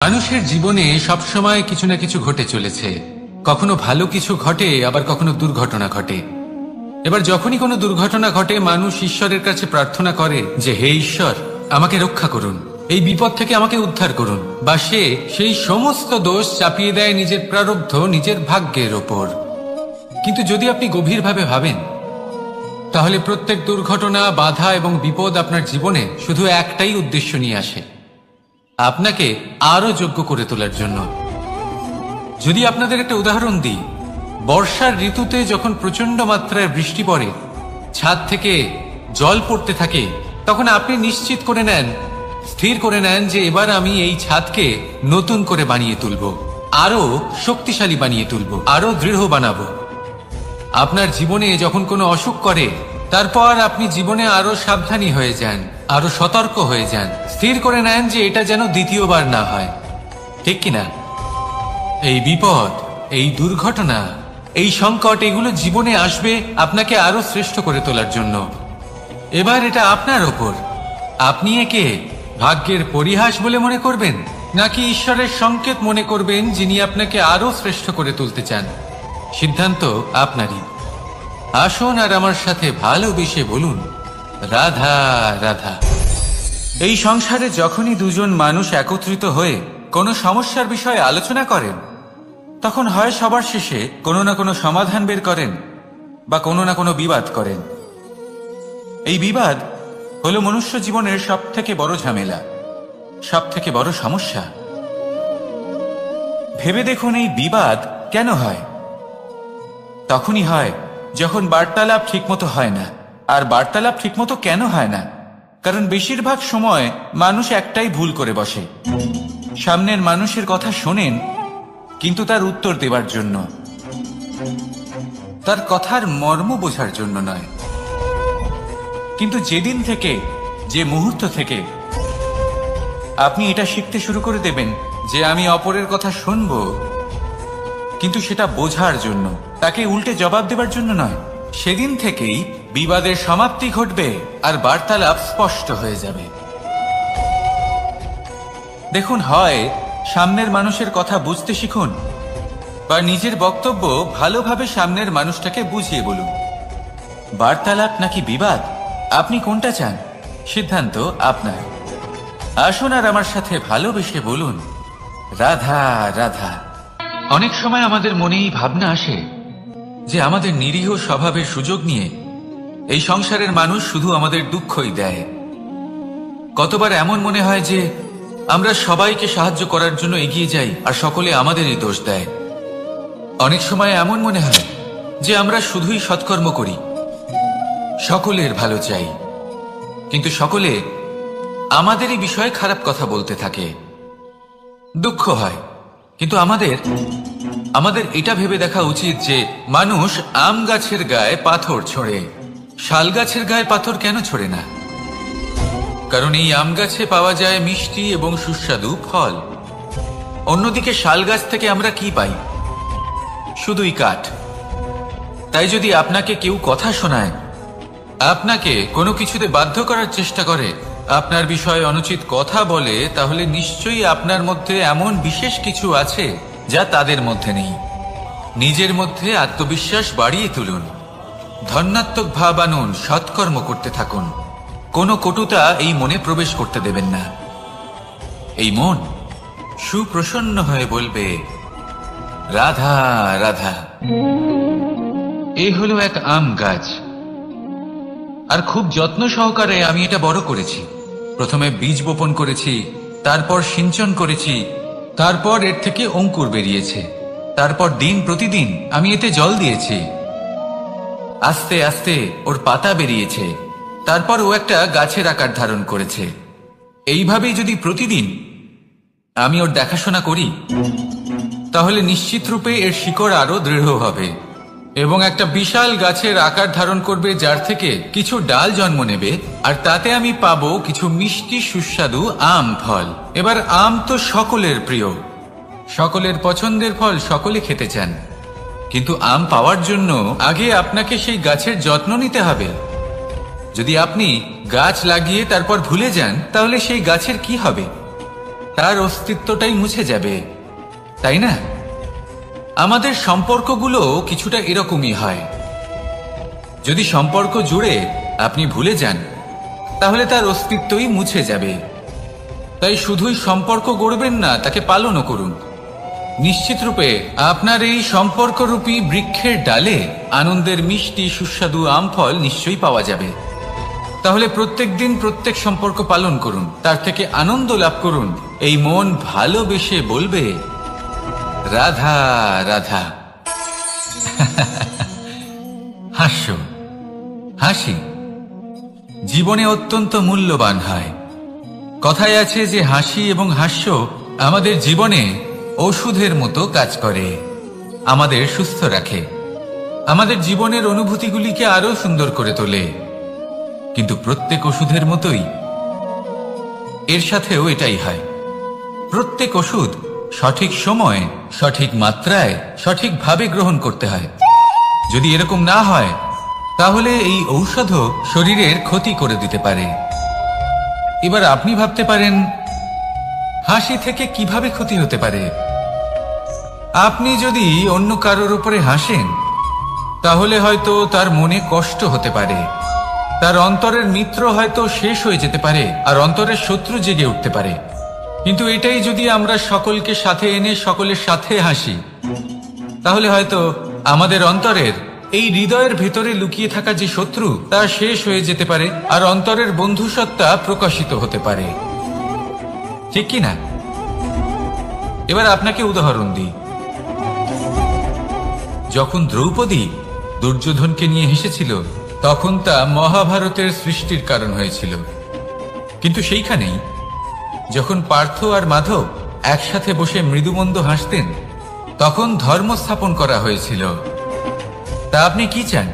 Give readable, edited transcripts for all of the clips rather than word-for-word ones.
মানুষের জীবনে সবসময় কিছু না কিছু ঘটে চলেছে। কখনো ভালো কিছু ঘটে, আবার কখনো দুর্ঘটনা ঘটে। এবার যখনই কোনো দুর্ঘটনা ঘটে, মানুষ ঈশ্বরের কাছে প্রার্থনা করে যে হে ঈশ্বর, আমাকে রক্ষা করুন, এই বিপদ থেকে আমাকে উদ্ধার করুন। বা সে সেই সমস্ত দোষ চাপিয়ে দেয় নিজের প্রারব্ধ, নিজের ভাগ্যের ওপর। কিন্তু যদি আপনি গভীরভাবে ভাবেন, তাহলে প্রত্যেক দুর্ঘটনা, বাধা এবং বিপদ আপনার জীবনে শুধু একটাই উদ্দেশ্য নিয়ে আসে, আপনাকে আরো যোগ্য করে তোলার জন্য। যদি আপনাদের একটা উদাহরণ দিই, বর্ষার ঋতুতে যখন প্রচন্ড মাত্রায় বৃষ্টি পড়ে, ছাদ থেকে জল পড়তে থাকে, তখন আপনি নিশ্চিত করে নেন, স্থির করে নেন যে এবার আমি এই ছাদকে নতুন করে বানিয়ে তুলব, আরো শক্তিশালী বানিয়ে তুলব, আরো দৃঢ় বানাবো। আপনার জীবনে যখন কোনো অসুখ করে, তারপর আপনি জীবনে আরো সাবধানী হয়ে যান, আরো সতর্ক হয়ে যান, স্থির করে নেন যে এটা যেন দ্বিতীয়বার না হয়। ঠিক কিনা? এই বিপদ, এই দুর্ঘটনা, এই সংকট, এগুলো জীবনে আসবে আপনাকে আরো শ্রেষ্ঠ করে তোলার জন্য। এবার এটা আপনার ওপর। আপনি একে ভাগ্যের পরিহাস বলে মনে করবেন, নাকি ঈশ্বরের সংকেত মনে করবেন, যিনি আপনাকে আরো শ্রেষ্ঠ করে তুলতে চান। সিদ্ধান্ত আপনারই। আসুন আর আমার সাথে ভালোবেসে বলুন, রাধা রাধা। এই সংসারে যখনই দুজন মানুষ একত্রিত হয়ে কোনো সমস্যার বিষয়ে আলোচনা করেন, তখন হয় সবার শেষে কোনো না কোনো সমাধান বের করেন, বা কোনো না কোনো বিবাদ করেন। এই বিবাদ হলো মনুষ্য জীবনের সব থেকে বড় ঝামেলা, সব থেকে বড় সমস্যা। ভেবে দেখুন, এই বিবাদ কেন হয়? তখনই হয় যখন বার্তালাপ ঠিকমতো হয় না। আর বার্তালাপ ঠিকমতো কেন হয় না? কারণ বেশিরভাগ সময় মানুষ একটাই ভুল করে বসে। সামনের মানুষের কথা শোনেন, কিন্তু তার উত্তর দেবার জন্য, তার কথার মর্ম বোঝার জন্য নয়। কিন্তু যেদিন থেকে, যে মুহূর্ত থেকে আপনি এটা শিখতে শুরু করে দেবেন যে আমি অপরের কথা শুনব, কিন্তু সেটা বোঝার জন্য, তাকে উল্টে জবাব দেবার জন্য নয়, সেদিন থেকেই বিবাদের সমাপ্তি ঘটবে আর বার্তালাপ স্পষ্ট হয়ে যাবে। দেখুন, হয় সামনের মানুষের কথা বুঝতে শিখুন, বা নিজের বক্তব্য ভালোভাবে সামনের মানুষটাকে বুঝিয়ে বলুন। বার্তালাপ নাকি বিবাদ, আপনি কোনটা চান? সিদ্ধান্ত আপনার। আসুন আর আমার সাথে ভালোবেসে বলুন, রাধা রাধা। অনেক সময় আমাদের মনে এই ভাবনা আসে যে আমাদের নিরীহ স্বভাবের সুযোগ নিয়ে এই সংসারের মানুষ শুধু আমাদের দুঃখই দেয়। কতবার এমন মনে হয় যে আমরা সবাইকে সাহায্য করার জন্য এগিয়ে যাই, আর সকলে আমাদেরই দোষ দেয়। অনেক সময় এমন মনে হয় যে আমরা শুধুই সৎকর্ম করি, সকলের ভালো চাই, কিন্তু সকলে আমাদেরই বিষয়ে খারাপ কথা বলতে থাকে। দুঃখ হয়, কিন্তু আমাদের এটা ভেবে দেখা উচিত যে মানুষ আম গাছের গায়ে পাথর ছোড়ে, শাল গাছের গায়ে পাথর কেন ছোড়ে না? কারণ এই আম গাছে পাওয়া যায় মিষ্টি এবং সুস্বাদু ফল। অন্যদিকে শাল গাছ থেকে আমরা কি পাই? শুধুই কাঠ। তাই যদি আপনাকে কেউ কথা শোনায়, আপনাকে কোনো কিছুতে বাধ্য করার চেষ্টা করে, আপনার বিষয়ে অনুচিত কথা বলে, তাহলে নিশ্চয়ই আপনার মধ্যে এমন বিশেষ কিছু আছে যা তাদের মধ্যে নেই। নিজের মধ্যে আত্মবিশ্বাস বাড়িয়ে তুলুন, ধন্যাত্মক ভাব আনুন, সৎকর্ম করতে থাকুন। কোনো কটুতা এই মনে প্রবেশ করতে দেবেন না। এই মন সুপ্রসন্ন হয়ে বলবে, রাধা রাধা। এই হলো এক আম গাছ, আর খুব যত্ন সহকারে আমি এটা বড় করেছি। প্রথমে বীজ বপন করেছি, তারপর সিঞ্চন করেছি, তারপর এর থেকে অঙ্কুর বেরিয়েছে, তারপর দিন প্রতিদিন আমি এতে জল দিয়েছি। আস্তে আস্তে ওর পাতা বেরিয়েছে, তারপর ও একটা গাছের আকার ধারণ করেছে। এইভাবেই যদি প্রতিদিন আমি ওর দেখাশোনা করি, তাহলে নিশ্চিত রূপে এর শিকড় আরো দৃঢ় হবে এবং একটা বিশাল গাছের আকার ধারণ করবে, যার থেকে কিছু ডাল জন্ম নেবে, আর তাতে আমি পাবো কিছু মিষ্টি সুস্বাদু আম ফল। এবার আম তো সকলের প্রিয়, সকলের পছন্দের ফল, সকলে খেতে চান। কিন্তু আম পাওয়ার জন্য আগে আপনাকে সেই গাছের যত্ন নিতে হবে। যদি আপনি গাছ লাগিয়ে তারপর ভুলে যান, তাহলে সেই গাছের কি হবে? তার অস্তিত্বটাই মুছে যাবে, তাই না? আমাদের সম্পর্কগুলো কিছুটা এরকমই হয়। যদি সম্পর্ক জুড়ে আপনি ভুলে যান, তাহলে তার অস্তিত্বই মুছে যাবে। তাই শুধুই সম্পর্ক গড়বেন না, তাকে পালনও করুন। নিশ্চিত রূপে আপনার এই সম্পর্করূপী বৃক্ষের ডালে আনন্দের মিষ্টি সুস্বাদু আম ফল নিশ্চয়ই পাওয়া যাবে। তাহলে প্রত্যেক দিন প্রত্যেক সম্পর্ক পালন করুন, তার থেকে আনন্দ লাভ করুন। এই মন ভালোবেসে বলবে, রাধা রাধা। হাস্য, হাসি জীবনে অত্যন্ত মূল্যবান হয়। কথায় আছে যে হাসি এবং হাস্য আমাদের জীবনে ওষুধের মতো কাজ করে, আমাদের সুস্থ রাখে, আমাদের জীবনের অনুভূতিগুলিকে আরো সুন্দর করে তোলে। কিন্তু প্রত্যেক ওষুধের মতোই এর সাথেও এটাই হয়। প্রত্যেক ওষুধ সঠিক সময়ে, সঠিক মাত্রায়, সঠিকভাবে গ্রহণ করতে হয়। যদি এরকম না হয়, তাহলে এই ঔষধও শরীরের ক্ষতি করে দিতে পারে। এবার আপনি ভাবতে পারেন, হাসি থেকে কিভাবে ক্ষতি হতে পারে? আপনি যদি অন্য কারোর উপরে হাসেন, তাহলে হয়তো তার মনে কষ্ট হতে পারে, তার অন্তরের মিত্র হয়তো শেষ হয়ে যেতে পারে, আর অন্তরের শত্রু জেগে উঠতে পারে। কিন্তু এটাই যদি আমরা সকলকে সাথে এনে সকলের সাথে হাসি, তাহলে হয়তো আমাদের অন্তরের এই হৃদয়ের ভেতরে লুকিয়ে থাকা যে শত্রু, তা শেষ হয়ে যেতে পারে, আর অন্তরের বন্ধুসত্তা প্রকাশিত হতে পারে। ঠিক কি না? এবার আপনাকে উদাহরণ দিই। যখন দ্রৌপদী দুর্যোধনকে নিয়ে হেসেছিল, তখন তা মহাভারতের সৃষ্টির কারণ হয়েছিল। কিন্তু সেইখানেই যখন পার্থ আর মাধব একসাথে বসে মৃদুমন্দ হাসতেন, তখন ধর্ম স্থাপন করা হয়েছিল। তা আপনি কি চান?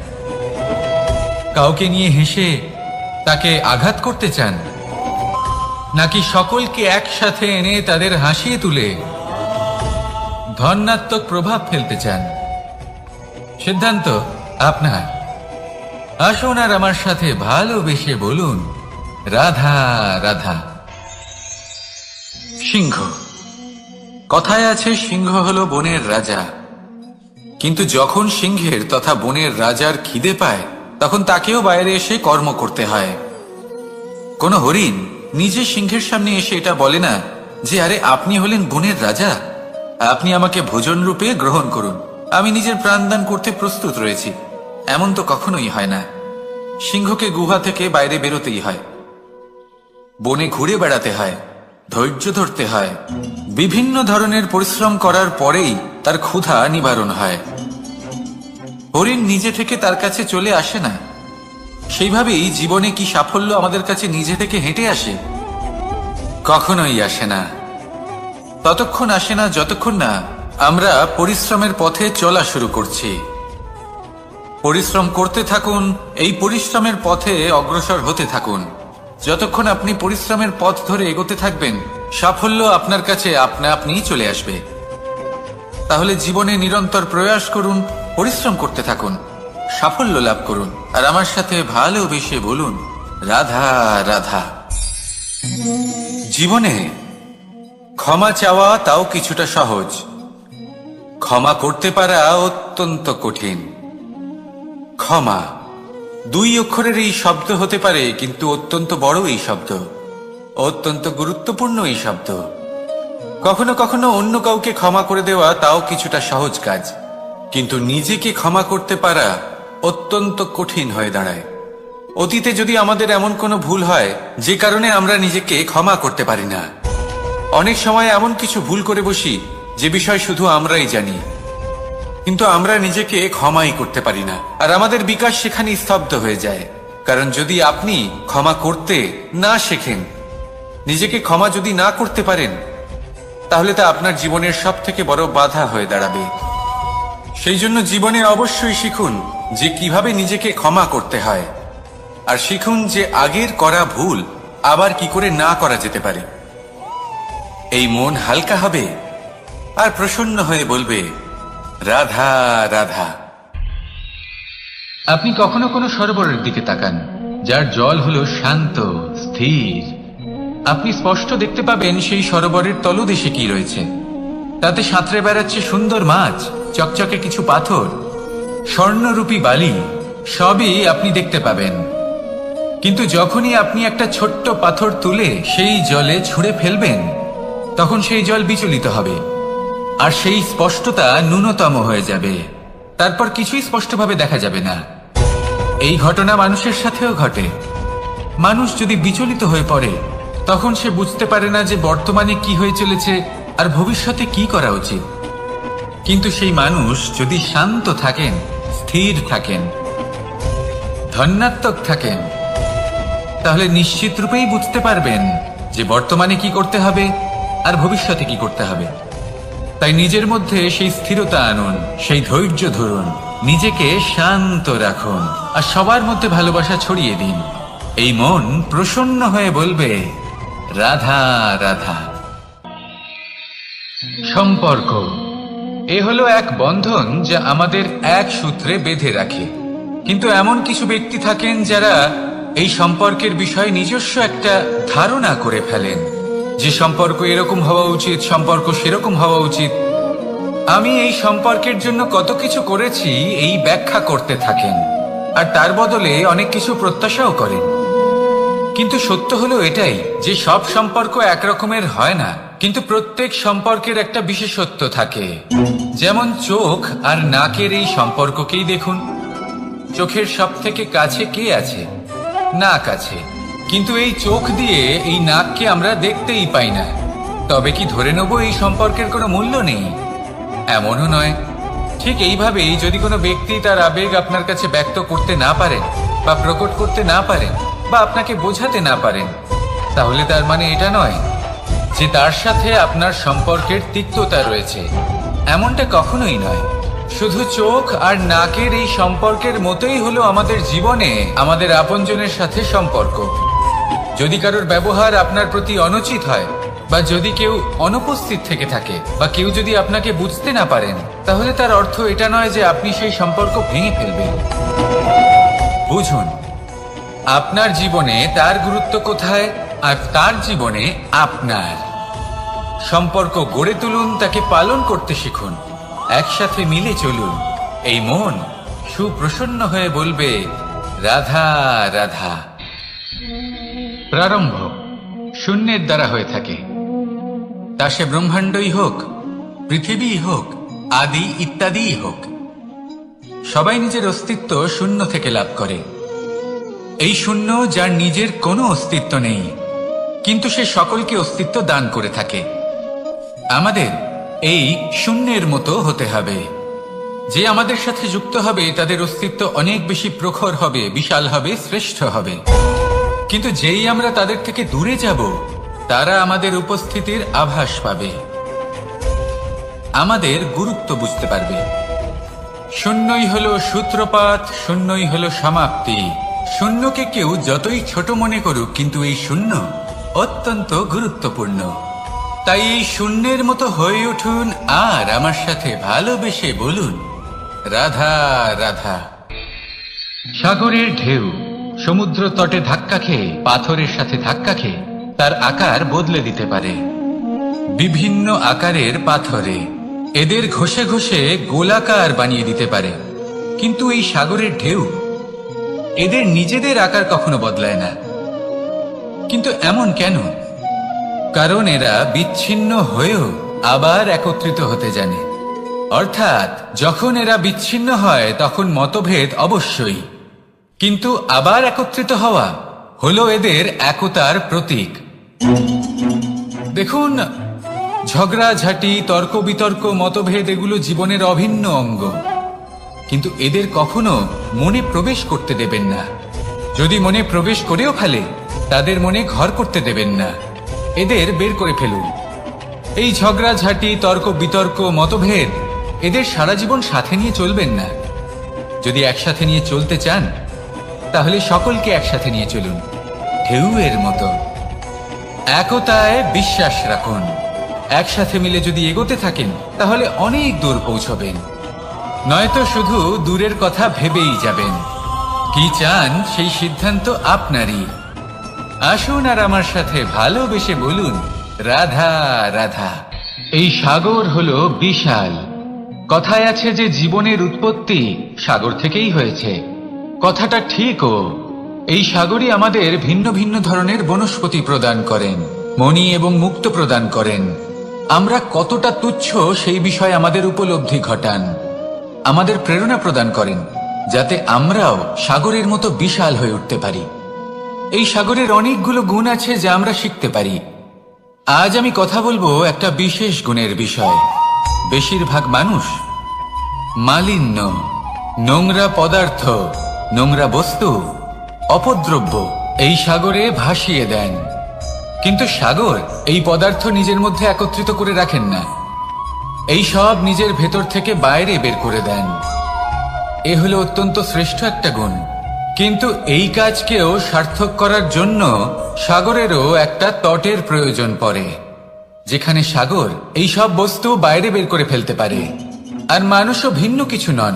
কাউকে নিয়ে হেসে তাকে আঘাত করতে চান, নাকি সকলকে একসাথে এনে তাদের হাসিয়ে তুলে ধনাত্মক প্রভাব ফেলতে চান? সিদ্ধান্ত আপনার। আসুন আর আমার সাথে ভালোবেসে বলুন, রাধা রাধা। সিংহ। কথায় আছে সিংহ হলো বনের রাজা। কিন্তু যখন সিংহের তথা বনের রাজার খিদে পায়, তখন তাকেও বাইরে এসে কর্ম করতে হয়। কোন হরিণ নিজে সিংহের সামনে এসে এটা বলে না যে, আরে আপনি হলেন বনের রাজা, আপনি আমাকে ভোজন রূপে গ্রহণ করুন, আমি নিজের প্রাণদান করতে প্রস্তুত রয়েছি। এমন তো কখনোই হয় না। সিংহকে গুহা থেকে বাইরে বেরোতেই হয়, বনে ঘুরে বেড়াতে হয়, ধৈর্য ধরতে হয়, বিভিন্ন ধরনের পরিশ্রম করার পরেই তার ক্ষুধা নিবারণ হয়। হরিণ নিজে থেকে তার কাছে চলে আসে না। সেইভাবেই জীবনে কি সাফল্য আমাদের কাছে নিজে থেকে হেঁটে আসে? কখনোই আসে না। ততক্ষণ আসে না যতক্ষণ না আমরা পরিশ্রমের পথে চলা শুরু করছি। পরিশ্রম করতে থাকুন, এই পরিশ্রমের পথে অগ্রসর হতে থাকুন। যতক্ষণ আপনি পরিশ্রমের পথ ধরে এগোতে থাকবেন, সাফল্য আপনার কাছে আপনা আপনিই চলে আসবে। তাহলে জীবনে নিরন্তর প্রয়াস করুন, পরিশ্রম করতে থাকুন, সাফল্য লাভ করুন, আর আমার সাথে ভালোবেসে বলুন, রাধা রাধা। জীবনে ক্ষমা চাওয়া তাও কিছুটা সহজ, ক্ষমা করতে পারা অত্যন্ত কঠিন। ক্ষমা 2 অক্ষরের এই শব্দ হতে পারে, কিন্তু অত্যন্ত বড় এই শব্দ, অত্যন্ত গুরুত্বপূর্ণ এই শব্দ। কখনো কখনো অন্য কাউকে ক্ষমা করে দেওয়া তাও কিছুটা সহজ কাজ, কিন্তু নিজেকে ক্ষমা করতে পারা অত্যন্ত কঠিন হয়ে দাঁড়ায়। অতীতে যদি আমাদের এমন কোনো ভুল হয় যে কারণে আমরা নিজেকে ক্ষমা করতে পারি না, অনেক সময় এমন কিছু ভুল করে বসি যে বিষয় শুধু আমরাই জানি, কিন্তু আমরা নিজেকে ক্ষমাই করতে পারি না, আর আমাদের বিকাশ সেখানে স্তব্ধ হয়ে যায়। কারণ যদি আপনি ক্ষমা করতে না শেখেন, নিজেকে ক্ষমা যদি না করতে পারেন, তাহলে তা আপনার জীবনের সব থেকে বড় বাধা হয়ে দাঁড়াবে। সেই জন্য জীবনে অবশ্যই শিখুন যে কিভাবে নিজেকে ক্ষমা করতে হয়, আর শিখুন যে আগের করা ভুল আবার কি করে না করা যেতে পারে। এই মন হালকা হবে আর প্রসন্ন হয়ে বলবে, রাধা রাধা। আপনি কখনো কোনো সরোবরের দিকে তাকান, যার জল হলো শান্ত, স্থির, আপনি স্পষ্ট দেখতে পাবেন সেই সরোবরের তলদেশে কি রয়েছে। তাতে সাঁতরে বেড়াচ্ছে সুন্দর মাছ, চকচকে কিছু পাথর, স্বর্ণরূপী বালি, সবই আপনি দেখতে পাবেন। কিন্তু যখনই আপনি একটা ছোট্ট পাথর তুলে সেই জলে ছুঁড়ে ফেলবেন, তখন সেই জল বিচলিত হবে আর সেই স্পষ্টতা ন্যূনতম হয়ে যাবে। তারপর কিছুই স্পষ্টভাবে দেখা যাবে না। এই ঘটনা মানুষের সাথেও ঘটে। মানুষ যদি বিচলিত হয়ে পড়ে, তখন সে বুঝতে পারে না যে বর্তমানে কি হয়ে চলেছে আর ভবিষ্যতে কি করা উচিত। কিন্তু সেই মানুষ যদি শান্ত থাকেন, স্থির থাকেন, ধন্যাত্মক থাকেন, তাহলে নিশ্চিত রূপেই বুঝতে পারবেন যে বর্তমানে কি করতে হবে আর ভবিষ্যতে কি করতে হবে। তাই নিজের মধ্যে সেই স্থিরতা আনুন, সেই ধৈর্য ধরুন, নিজেকে শান্ত রাখুন আর সবার মধ্যে ভালোবাসা ছড়িয়ে দিন। এই মন প্রসন্ন হয়ে বলবে, রাধা রাধা। সম্পর্ক এ হলো এক বন্ধন যা আমাদের এক সূত্রে বেঁধে রাখে। কিন্তু এমন কিছু ব্যক্তি থাকেন যারা এই সম্পর্কের বিষয়ে নিজস্ব একটা ধারণা করে ফেলেন যে সম্পর্ক এরকম হওয়া উচিত, সম্পর্ক সেরকম হওয়া উচিত। আমি এই সম্পর্কের জন্য কত কিছু করেছি এই ব্যাখ্যা করতে থাকেন আর তার বদলে অনেক কিছু প্রত্যাশাও করেন। কিন্তু সত্য হলো এটাই যে সব সম্পর্ক একরকমের হয় না, কিন্তু প্রত্যেক সম্পর্কের একটা বিশেষত্ব থাকে। যেমন চোখ আর নাকের এই সম্পর্ককেই দেখুন। চোখের সব থেকে কাছে কে আছে? নাক আছে। কিন্তু এই চোখ দিয়ে এই নাককে আমরা দেখতেই পাই না। তবে কি ধরে নেব এই সম্পর্কের কোনো মূল্য নেই? এমনও নয়। ঠিক এইভাবেই যদি কোনো ব্যক্তি তার আবেগ আপনার কাছে ব্যক্ত করতে না পারেন বা প্রকট করতে না পারেন বা আপনাকে বোঝাতে না পারেন, তাহলে তার মানে এটা নয় যে তার সাথে আপনার সম্পর্কের তিক্ততা রয়েছে। এমনটা কখনোই নয়। শুধু চোখ আর নাকের এই সম্পর্কের মতোই হলো আমাদের জীবনে আমাদের আপনজনের সাথে সম্পর্ক। যদি কারোর ব্যবহার আপনার প্রতি অনুচিত হয় বা যদি কেউ অনুপস্থিত থেকে থাকে বা কেউ যদি আপনাকে বুঝতে না পারেন, তাহলে তার অর্থ এটা নয় যে আপনি সেই সম্পর্ক ভেঙে ফেলবেন। বুঝুন, আপনার জীবনে তার গুরুত্ব কোথায় আর তার জীবনে আপনার। সম্পর্ক গড়ে তুলুন, তাকে পালন করতে শিখুন, একসাথে মিলে চলুন। এই মন সুপ্রসন্ন হয়ে বলবে, রাধা রাধা। প্রারম্ভ শূন্যের দ্বারা হয়ে থাকে। তা সে ব্রহ্মাণ্ডই হোক, পৃথিবীই হোক, আদি ইত্যাদিই হোক, সবাই নিজের অস্তিত্ব শূন্য থেকে লাভ করে। এই শূন্য যার নিজের কোনো অস্তিত্ব নেই, কিন্তু সে সকলকে অস্তিত্ব দান করে থাকে। আমাদের এই শূন্যের মতো হতে হবে। যে আমাদের সাথে যুক্ত হবে তাদের অস্তিত্ব অনেক বেশি প্রখর হবে, বিশাল হবে, শ্রেষ্ঠ হবে। কিন্তু যেই আমরা তাদের থেকে দূরে যাব, তারা আমাদের উপস্থিতির আভাস পাবে, আমাদের গুরুত্ব বুঝতে পারবে। শূন্যই হলো সূত্রপাত, শূন্যই হলো সমাপ্তি। শূন্যকে কেউ যতই ছোট মনে করুক, কিন্তু এই শূন্য অত্যন্ত গুরুত্বপূর্ণ। তাই এই শূন্যের মতো হয়ে উঠুন আর আমার সাথে ভালোবেসে বলুন, রাধা রাধা। সাগরের ঢেউ সমুদ্র তটে ধাক্কা খেয়ে, পাথরের সাথে ধাক্কা খেয়ে তার আকার বদলে দিতে পারে। বিভিন্ন আকারের পাথরে এদের ঘষে ঘষে গোলাকার বানিয়ে দিতে পারে। কিন্তু এই সাগরের ঢেউ এদের নিজেদের আকার কখনো বদলায় না। কিন্তু এমন কেন? কারণ এরা বিচ্ছিন্ন হয়েও আবার একত্রিত হতে জানে। অর্থাৎ যখন এরা বিচ্ছিন্ন হয় তখন মতভেদ অবশ্যই, কিন্তু আবার একত্রিত হওয়া হলো এদের একতার প্রতীক। দেখুন, ঝগড়াঝাটি, তর্ক বিতর্ক, মতভেদ এগুলো জীবনের অভিন্ন অঙ্গ, কিন্তু এদের কখনো মনে প্রবেশ করতে দেবেন না। যদি মনে প্রবেশ করেও ফেলে, তাদের মনে ঘর করতে দেবেন না, এদের বের করে ফেলুন। এই ঝগড়াঝাটি, তর্ক বিতর্ক, মতভেদ এদের সারা জীবন সাথে নিয়ে চলবেন না। যদি একসাথে নিয়ে চলতে চান, তাহলে সকলকে একসাথে নিয়ে চলুন, ঢেউয়ের মতো। একতায় বিশ্বাস রাখুন। একসাথে মিলে যদি এগোতে থাকেন, তাহলে অনেক দূর পৌঁছবেন। নয়তো শুধু দূরের কথা ভেবেই যাবেন। কি চান সেই সিদ্ধান্ত আপনারই। আসুন আর আমার সাথে ভালোবেসে বলুন, রাধা রাধা। এই সাগর হলো বিশাল। কথায় আছে যে জীবনের উৎপত্তি সাগর থেকেই হয়েছে। কথাটা ঠিকও। এই সাগরই আমাদের ভিন্ন ভিন্ন ধরনের বনস্পতি প্রদান করেন, মণি এবং মুক্ত প্রদান করেন। আমরা কতটা তুচ্ছ সেই বিষয়ে আমাদের উপলব্ধি ঘটান, আমাদের প্রেরণা প্রদান করেন, যাতে আমরাও সাগরের মতো বিশাল হয়ে উঠতে পারি। এই সাগরের অনেকগুলো গুণ আছে যা আমরা শিখতে পারি। আজ আমি কথা বলবো একটা বিশেষ গুণের বিষয়। বেশিরভাগ মানুষ মালিন্য, নোংরা পদার্থ, নোংরা বস্তু, অপদ্রব্য এই সাগরে ভাসিয়ে দেন। কিন্তু সাগর এই পদার্থ নিজের মধ্যে একত্রিত করে রাখেন না, এই সব নিজের ভেতর থেকে বাইরে বের করে দেন। এ হলো অত্যন্ত শ্রেষ্ঠ একটা গুণ। কিন্তু এই কাজকেও সার্থক করার জন্য সাগরেরও একটা তটের প্রয়োজন পড়ে, যেখানে সাগর এই সব বস্তু বাইরে বের করে ফেলতে পারে। আর মানুষও ভিন্ন কিছু নন।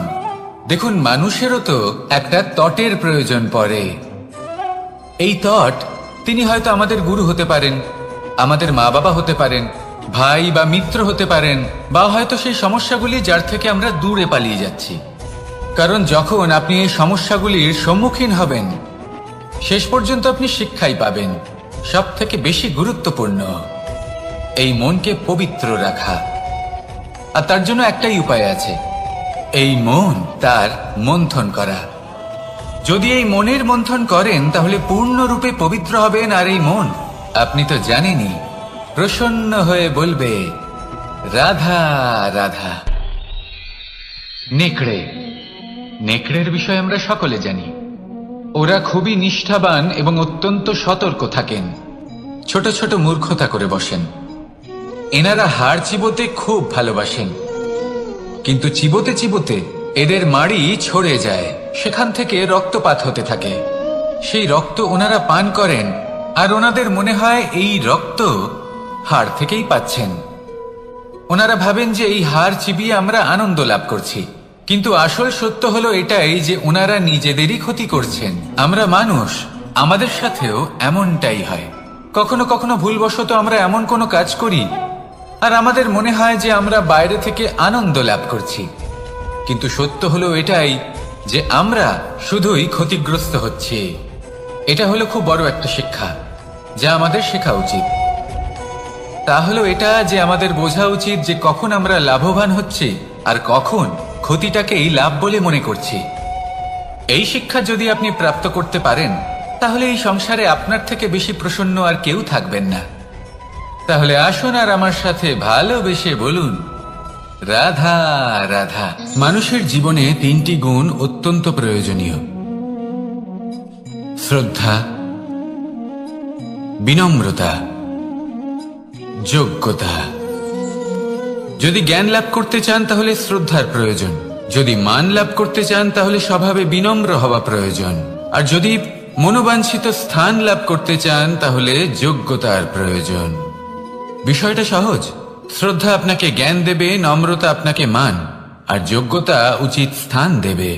দেখুন, মানুষেরও তো একটা তটের প্রয়োজন পড়ে। এই তট, তিনি হয়তো আমাদের গুরু হতে পারেন, আমাদের মা বাবা হতে পারেন, ভাই বা মিত্র হতে পারেন, বা হয়তো সেই সমস্যাগুলি যার থেকে আমরা দূরে পালিয়ে যাচ্ছি। কারণ যখন আপনি এই সমস্যাগুলির সম্মুখীন হবেন, শেষ পর্যন্ত আপনি শিক্ষাই পাবেন। সব থেকে বেশি গুরুত্বপূর্ণ এই মনকে পবিত্র রাখা। আর তার জন্য একটাই উপায় আছে, এই মন তার মন্থন করা। যদি এই মনের মন্থন করেন তাহলে পূর্ণরূপে পবিত্র হবেন। আর এই মন, আপনি তো জানেনই, প্রসন্ন হয়ে বলবে, রাধা রাধা। নেকড়ে, নেকড়ের বিষয়ে আমরা সকলে জানি। ওরা খুবই নিষ্ঠাবান এবং অত্যন্ত সতর্ক থাকেন। ছোট ছোট মূর্খতা করে বসেন। এনারা হাড় চিবোতে খুব ভালোবাসেন, কিন্তু চিবোতে চিবোতে এদের মাড়ি ছড়ে যায়, সেখান থেকে রক্তপাত হতে থাকে। সেই রক্ত ওনারা পান করেন, আর ওনাদের মনে হয় এই রক্ত হাড় থেকেই পাচ্ছেন। ওনারা ভাবেন যে এই হাড় চিবিয়ে আমরা আনন্দ লাভ করছি, কিন্তু আসল সত্য হলো এটাই যে ওনারা নিজেদেরই ক্ষতি করছেন। আমরা মানুষ, আমাদের সাথেও এমনটাই হয়। কখনো কখনো ভুলবশত আমরা এমন কোনো কাজ করি, আর আমাদের মনে হয় যে আমরা বাইরে থেকে আনন্দ লাভ করছি, কিন্তু সত্য হলো এটাই যে আমরা শুধুই ক্ষতিগ্রস্ত হচ্ছি। এটা হলো খুব বড় একটা শিক্ষা, যা আমাদের শেখা উচিত। তা হলো এটা যে আমাদের বোঝা উচিত যে কখন আমরা লাভবান হচ্ছি আর কখন ক্ষতিটাকেই লাভ বলে মনে করছি। এই শিক্ষা যদি আপনি প্রাপ্ত করতে পারেন, তাহলে এই সংসারে আপনার থেকে বেশি প্রসন্ন আর কেউ থাকবেন না। তাহলে আসুন আর আমার সাথে ভালোবেসে বলুন, রাধা রাধা। মানুষের জীবনে তিনটি গুণ অত্যন্ত প্রয়োজনীয়: শ্রদ্ধা, বিনম্রতা, যোগ্যতা। যদি জ্ঞান লাভ করতে চান তাহলে শ্রদ্ধার প্রয়োজন, যদি মান লাভ করতে চান তাহলে স্বভাবে বিনম্র হওয়া প্রয়োজন, আর যদি মনোবাঞ্ছিত স্থান লাভ করতে চান তাহলে যোগ্যতার প্রয়োজন। বিষয়টা সহজ। শ্রদ্ধা আপনাকে জ্ঞান দেবে, নম্রতা আপনাকে মান, আর যোগ্যতা উচিত স্থান দেবে।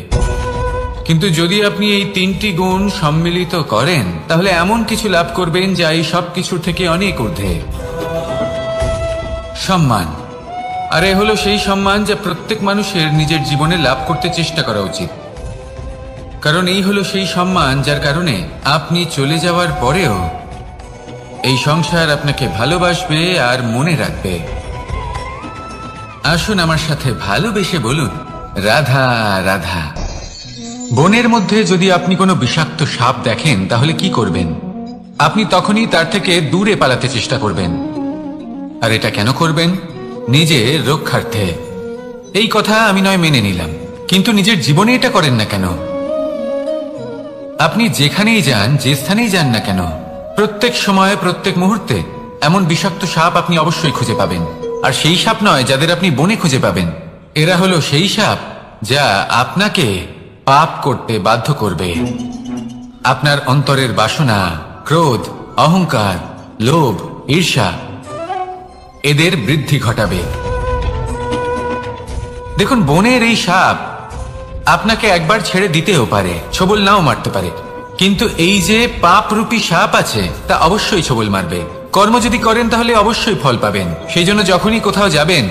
কিন্তু যদি আপনি এই তিনটি গুণ সম্মিলিত করেন, তাহলে এমন কিছু লাভ করবেন যা এই সব কিছুর থেকে অনেক ঊর্ধ্বে। সম্মান। আর এ হলো সেই সম্মান যা প্রত্যেক মানুষের নিজের জীবনে লাভ করতে চেষ্টা করা উচিত। কারণ এই হলো সেই সম্মান যার কারণে আপনি চলে যাওয়ার পরেও এই সংসার আপনাকে ভালোবাসবে আর মনে রাখবে। আসুন আমার সাথে ভালোবেসে বলুন, রাধা রাধা। বনের মধ্যে যদি আপনি কোনো বিষাক্ত সাপ দেখেন তাহলে কি করবেন? আপনি তখনই তার থেকে দূরে পালাতে চেষ্টা করবেন। আর এটা কেন করবেন? নিজের রক্ষার্থে। এই কথা আমি নয় মেনে নিলাম, কিন্তু নিজের জীবনে এটা করেন না কেন? আপনি যেখানেই যান, যে স্থানেই যান না কেন, প্রত্যেক সময়ে প্রত্যেক মুহূর্তে এমন বিষাক্ত সাপ আপনি অবশ্যই খুঁজে পাবেন। আর সেই সাপ নয় যাদের আপনি বনে খুঁজে পাবেন, এরা হলো সেই সাপ যা আপনাকে পাপ করতে বাধ্য করবে। আপনার অন্তরের বাসনা, ক্রোধ, অহংকার, লোভ, ঈর্ষা এদের বৃদ্ধি ঘটাবে। দেখুন, বনের এই সাপ আপনাকে একবার ছেড়ে দিতেও পারে, ছোবল নাও মারতে পারে, কিন্তু এই যে পাপরূপী সাপ আছে তা অবশ্যই ছোবল মারবে। কর্ম যদি করেন তাহলে অবশ্যই ফল পাবেন। সেই জন্য যখনই কোথাও যাবেন,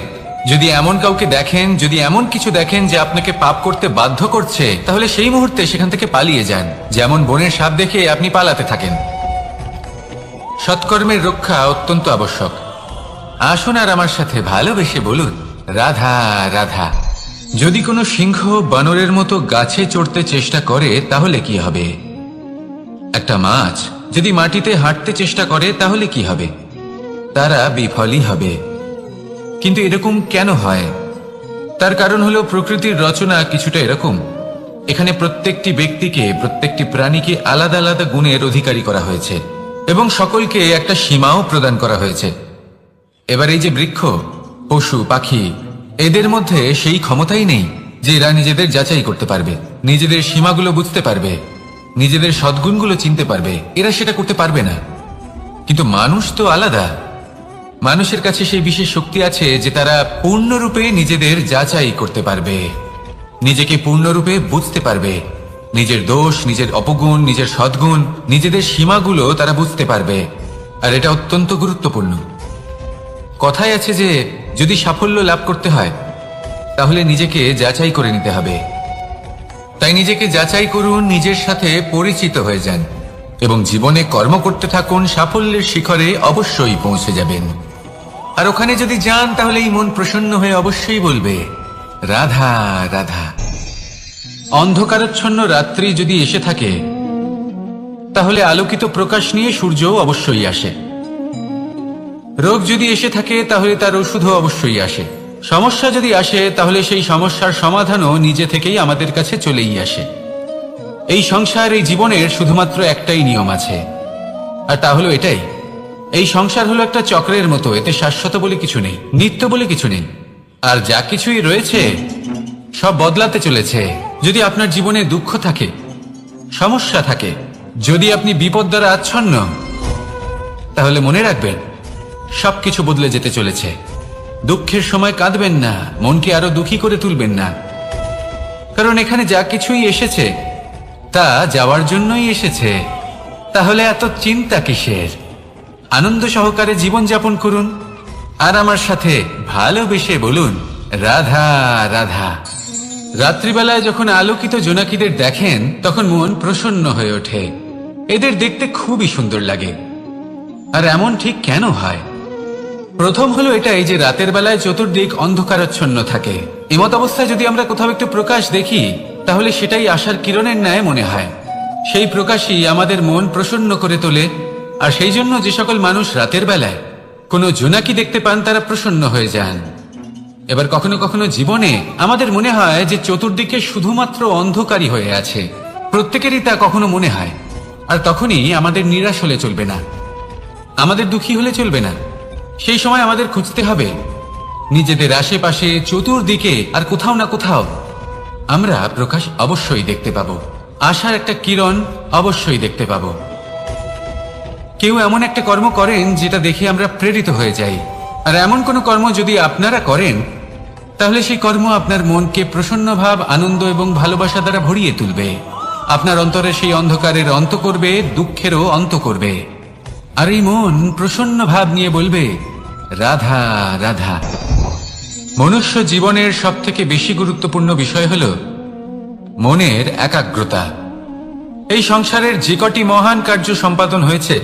যদি এমন কাউকে দেখেন, যদি এমন কিছু দেখেন যে আপনাকে পাপ করতে বাধ্য করছে, তাহলে সেই মুহূর্তে সেখান থেকে পালিয়ে যান। যেমন বনের সাপ দেখে আপনি পালাতে থাকেন। সৎকর্মের রক্ষা অত্যন্ত আবশ্যক। আসুন আর আমার সাথে ভালোবেসে বলুন, রাধা রাধা। যদি কোনো সিংহ বানরের মতো গাছে চড়তে চেষ্টা করে তাহলে কি হবে? একটা মাছ যদি মাটিতে হাঁটতে চেষ্টা করে তাহলে কি হবে? তারা বিফলই হবে। কিন্তু এরকম কেন হয়? তার কারণ হলো প্রকৃতির রচনা কিছুটা এরকম। এখানে প্রত্যেকটি ব্যক্তিকে, প্রত্যেকটি প্রাণীকে আলাদা আলাদা গুণের অধিকারী করা হয়েছে এবং সকলকে একটা সীমাও প্রদান করা হয়েছে। এবার এই যে বৃক্ষ, পশু, পাখি, এদের মধ্যে সেই ক্ষমতাই নেই যে এরা নিজেদের যাচাই করতে পারবে, নিজেদের সীমাগুলো বুঝতে পারবে, নিজেদের সদ্গুণগুলো চিনতে পারবে। এরা সেটা করতে পারবে না। কিন্তু মানুষ তো আলাদা। মানুষের কাছে সেই বিশেষ শক্তি আছে যে তারা পূর্ণরূপে নিজেদের যাচাই করতে পারবে, নিজেকে পূর্ণরূপে বুঝতে পারবে, নিজের দোষ, নিজের অপগুণ, নিজের সদ্গুণ, নিজেদের সীমাগুলো তারা বুঝতে পারবে। আর এটা অত্যন্ত গুরুত্বপূর্ণ। কথায় আছে যে যদি সাফল্য লাভ করতে হয় তাহলে নিজেকে যাচাই করে নিতে হবে। তাই নিজেকে যাচাই করুন, নিজের সাথে পরিচিত হয়ে যান এবং জীবনে কর্ম করতে থাকুন। সাফল্যের শিখরে অবশ্যই পৌঁছে যাবেন। আর ওখানে যদি যান তাহলে এই মন প্রসন্ন হয়ে অবশ্যই বলবে, রাধা রাধা। অন্ধকারাচ্ছন্ন রাত্রি যদি এসে থাকে তাহলে আলোকিত প্রকাশ নিয়ে সূর্যও অবশ্যই আসে। রোগ যদি এসে থাকে তাহলে তার ওষুধও অবশ্যই আসে। সমস্যা যদি আসে তাহলে সেই সমস্যার সমাধানও নিজে থেকেই আমাদের কাছে চলেই আসে। এই সংসার, এই জীবনের শুধুমাত্র একটাই নিয়ম আছে, আর তা হলো এটাই। এই সংসার হলো একটা চক্রের মতো। এতে শাশ্বত বলে কিছু নেই, নিত্য বলে কিছু নেই। আর যা কিছুই রয়েছে সব বদলাতে চলেছে। যদি আপনার জীবনে দুঃখ থাকে, সমস্যা থাকে, যদি আপনি বিপদ দ্বারা আচ্ছন্ন, তাহলে মনে রাখবেন সবকিছু বদলে যেতে চলেছে। দুঃখের সময় কাঁদবেন না, মনকে আরো দুঃখী করে তুলবেন না, কারণ এখানে যা কিছুই এসেছে তা যাওয়ার জন্যই এসেছে। তাহলে এত চিন্তা কিসের? আনন্দ সহকারে জীবন যাপন করুন আর আমার সাথে ভালোবেসে বলুন, রাধা রাধা। রাত্রিবেলায় যখন আলোকিত জোনাকিদের দেখেন তখন মন প্রসন্ন হয়ে ওঠে। এদের দেখতে খুবই সুন্দর লাগে। আর এমন ঠিক কেন হয়? প্রথম হলো এটাই যে রাতের বেলায় চতুর্দিক অন্ধকারাচ্ছন্ন থাকে। এমত অবস্থায় যদি আমরা কোথাও একটু প্রকাশ দেখি তাহলে সেটাই আশার কিরণের ন্যায় মনে হয়। সেই প্রকাশই আমাদের মন প্রসন্ন করে তোলে। আর সেই জন্য যে সকল মানুষ রাতের বেলায় কোনো জোনাকি দেখতে পান তারা প্রসন্ন হয়ে যান। এবার কখনো কখনো জীবনে আমাদের মনে হয় যে চতুর্দিকে শুধুমাত্র অন্ধকারই হয়ে আছে। প্রত্যেকেরই তা কখনো মনে হয়। আর তখনই আমাদের নিরাশ হলে চলবে না, আমাদের দুঃখী হলে চলবে না। সেই সময় আমাদের খুঁজতে হবে নিজেদের আশেপাশে, চতুর্দিকে আর কোথাও না কোথাও আমরা প্রকাশ অবশ্যই দেখতে পাবো। আশার একটা কিরণ অবশ্যই দেখতে পাবো। কেউ এমন একটা কর্ম করেন যেটা দেখে আমরা প্রেরিত হয়ে যাই। আর এমন কোনো কর্ম যদি আপনারা করেন তাহলে সেই কর্ম আপনার মনকে প্রসন্ন ভাব, আনন্দ এবং ভালোবাসা দ্বারা ভরিয়ে তুলবে। আপনার অন্তরে সেই অন্ধকারের অন্ত করবে, দুঃখেরও অন্ত করবে। আর এই মন প্রসন্ন ভাব নিয়ে বলবে, রাধা রাধা। মনুষ্য জীবনের সবথেকে বেশি গুরুত্বপূর্ণ বিষয় হল মনের একাগ্রতা। এই সংসারের যে কটি মহান কার্য সম্পাদন হয়েছে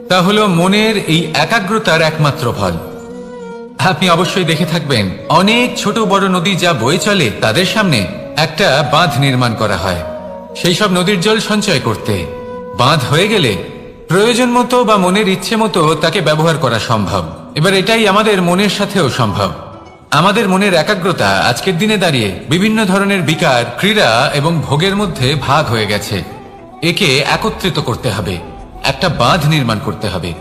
তা হলো মনের এই একাগ্রতার একমাত্র ফল। আপনি অবশ্যই দেখে থাকবেন অনেক ছোট বড় নদী যা বয়ে চলে তাদের সামনে একটা বাঁধ নির্মাণ করা হয় সেই সব নদীর জল সঞ্চয় করতে। বাঁধ হয়ে গেলে প্রয়োজন মতো বা মনের ইচ্ছে মতো তাকে ব্যবহার করা সম্ভব। এবার এটাই আমাদের মনের সাথেও সম্ভব। আমাদের মনের একাগ্রতা আজকের দিনে দাঁড়িয়ে বিভিন্ন ধরনের বিকার, ক্রীড়া এবং ভোগের মধ্যে ভাগ হয়ে গেছে। একে একত্রিত করতে হবে, একটা বাঁধ নির্মাণ করতে হবে,